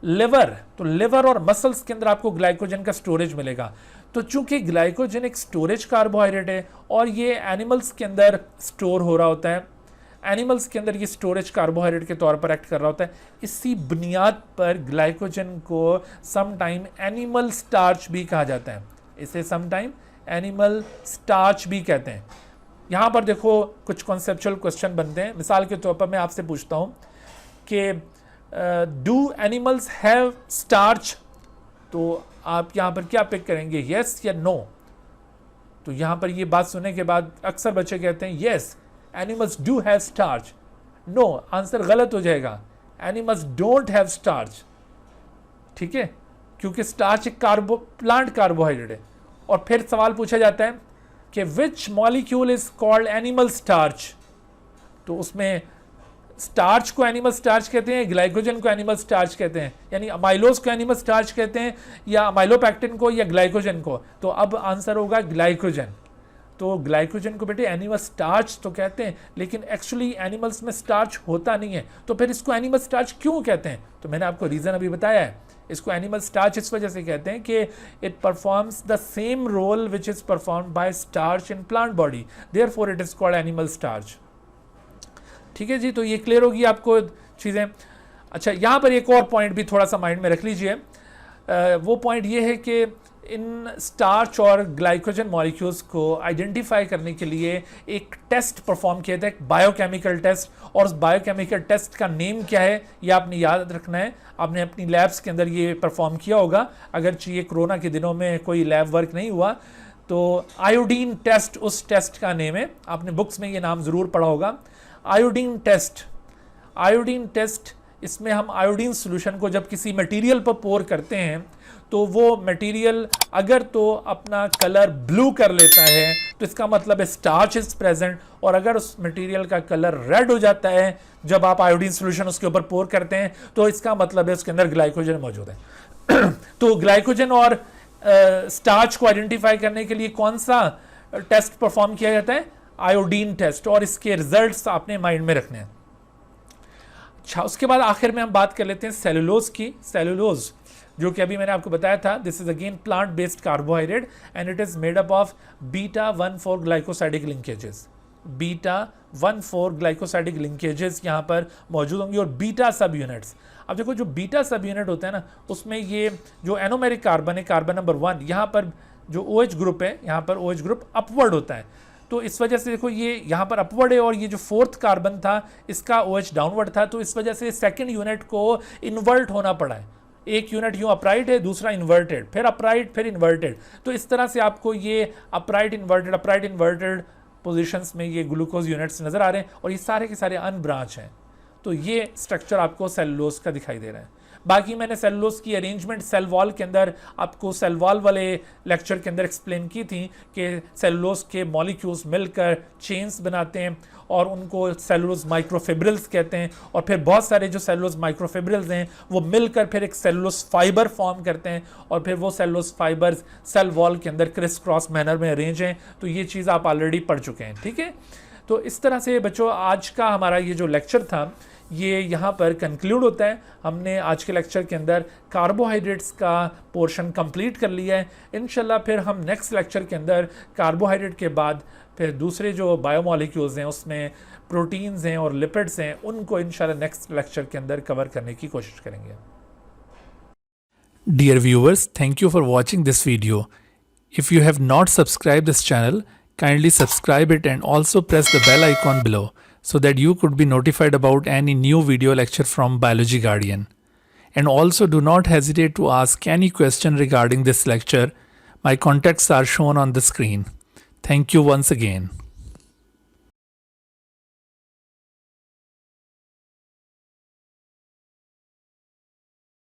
लिवर। तो लिवर और मसल्स के अंदर आपको ग्लाइकोजन का स्टोरेज मिलेगा। तो चूंकि ग्लाइकोजन एक स्टोरेज कार्बोहाइड्रेट है और ये एनिमल्स के अंदर स्टोर हो रहा होता है, एनिमल्स के अंदर ये स्टोरेज कार्बोहाइड्रेट के तौर पर एक्ट कर रहा होता है, इसी बुनियाद पर ग्लाइकोजन को समटाइम एनिमल स्टार्च भी कहा जाता है। इसे समटाइम एनिमल स्टार्च भी कहते हैं। यहाँ पर देखो कुछ कॉन्सेप्चुअल क्वेश्चन बनते हैं। मिसाल के तौर पर मैं आपसे पूछता हूँ कि डू एनिमल्स हैव स्टार्च? तो आप यहाँ पर क्या पिक करेंगे, येस या नो? तो यहाँ पर ये बात सुनने के बाद अक्सर बच्चे कहते हैं yes animals do have starch. No, answer गलत हो जाएगा। Animals don't have starch. ठीक है, क्योंकि स्टार्च एक प्लांट कार्बोहाइड्रेट है। और फिर सवाल पूछा जाता है कि which molecule is called animal starch? तो उसमें स्टार्च को एनिमल स्टार्च कहते हैं, ग्लाइकोजन को एनिमल स्टार्च कहते हैं, यानी अमाइलोज को एनिमल स्टार्च कहते हैं, या अमाइलोपेक्टिन को, या ग्लाइकोजन को? तो अब आंसर होगा ग्लाइकोजन। तो ग्लाइकोजन को बेटे एनिमल स्टार्च तो कहते हैं, लेकिन एक्चुअली एनिमल्स में स्टार्च होता नहीं है। तो फिर इसको एनिमल स्टार्च क्यों कहते हैं? तो मैंने आपको रीज़न अभी बताया है। इसको एनिमल स्टार्च इस वजह से कहते हैं कि it performs the same role which is performed by starch in plant body, therefore it is called animal starch. ठीक है जी, तो ये क्लियर होगी आपको चीज़ें। अच्छा, यहाँ पर एक और पॉइंट भी थोड़ा सा माइंड में रख लीजिए। वो पॉइंट ये है कि इन स्टार्च और ग्लाइकोजन मॉलिक्यूल्स को आइडेंटिफाई करने के लिए एक टेस्ट परफॉर्म किया था, एक बायोकेमिकल टेस्ट। और उस बायोकेमिकल टेस्ट का नेम क्या है ये आपने याद रखना है। आपने अपनी लैब्स के अंदर ये परफॉर्म किया होगा, अगरचे ये कोरोना के दिनों में कोई लैब वर्क नहीं हुआ। तो आयोडीन टेस्ट उस टेस्ट का नेम है, आपने बुक्स में ये नाम ज़रूर पढ़ा होगा। आयोडीन टेस्ट, इसमें हम आयोडीन सॉल्यूशन को जब किसी मटेरियल पर पोर करते हैं तो वो मटेरियल अगर तो अपना कलर ब्लू कर लेता है तो इसका मतलब है स्टार्च इज प्रेजेंट, और अगर उस मटेरियल का कलर रेड हो जाता है जब आप आयोडीन सोल्यूशन उसके ऊपर पोर करते हैं, तो इसका मतलब है उसके अंदर ग्लाइकोजन मौजूद है। तो ग्लाइकोजन और स्टार्च को आइडेंटिफाई करने के लिए कौन सा टेस्ट परफॉर्म किया जाता है? आयोडीन टेस्ट, और इसके रिजल्ट्स आपने माइंड में रखने हैं। अच्छा, उसके बाद आखिर में हम बात कर लेते हैं सेलुलोज की। सेलुलोज जो कि अभी मैंने आपको बताया था, this is again plant based carbohydrate and it is made up of beta 1,4 glycosidic linkages. Beta 1,4 glycosidic linkages यहाँ पर मौजूद होंगी और बीटा सब यूनिट्स। अब देखो जो बीटा सब यूनिट होता है ना, उसमें ये जो एनोमेरिक कार्बन है, कार्बन नंबर 1, यहाँ पर जो OH ग्रुप है, यहाँ पर OH ग्रुप अपवर्ड होता है, तो इस वजह से देखो ये यहाँ पर अपवर्ड है, और ये जो 4th कार्बन था इसका OH डाउनवर्ड था, तो इस वजह से सेकेंड यूनिट को इन्वर्ट होना पड़ा है। एक यूनिट यूँ अपराइट है, दूसरा इन्वर्टेड, फिर अपराइट, फिर इन्वर्टेड। तो इस तरह से आपको ये अपराइट इन्वर्टेड पोजीशंस में ये ग्लूकोज यूनिट्स नज़र आ रहे हैं, और ये सारे के सारे अनब्रांच हैं। तो ये स्ट्रक्चर आपको सेलुलोज का दिखाई दे रहा है। बाकी मैंने सेलुलोज की अरेंजमेंट सेल वॉल के अंदर आपको सेल वॉल वाले लेक्चर के अंदर एक्सप्लेन की थी कि सेलुलोज के मॉलिक्यूल्स मिलकर चेन्स बनाते हैं और उनको सेलुलोज माइक्रोफिब्रिल्स कहते हैं, और फिर बहुत सारे जो सेलुलोज माइक्रोफिब्रिल्स हैं वो मिलकर फिर एक सेलुलोज फाइबर फॉर्म करते हैं, और फिर वो सेलुलोज फाइबर्स सेल वॉल के अंदर क्रिस क्रॉस मैनर में अरेंज हैं। तो ये चीज़ आप ऑलरेडी पढ़ चुके हैं, ठीक है। तो इस तरह से बच्चों आज का हमारा ये जो लेक्चर था ये यहाँ पर कंक्लूड होता है। हमने आज के लेक्चर के अंदर कार्बोहाइड्रेट्स का पोर्शन कंप्लीट कर लिया है। इंशाल्लाह फिर हम नेक्स्ट लेक्चर के अंदर कार्बोहाइड्रेट के बाद फिर दूसरे जो बायोमॉलिक्यूल्स हैं उसमें प्रोटीन्स हैं और लिपिड्स हैं, उनको इंशाल्लाह नेक्स्ट लेक्चर के अंदर कवर करने की कोशिश करेंगे। Dear viewers, thank you for watching this video. If you have not subscribed this channel, kindly subscribe it and also press the bell icon below so that you could be notified about any new video lecture from Biology Guardian. And also do not hesitate to ask any question regarding this lecture. My contacts are shown on the screen. Thank you once again.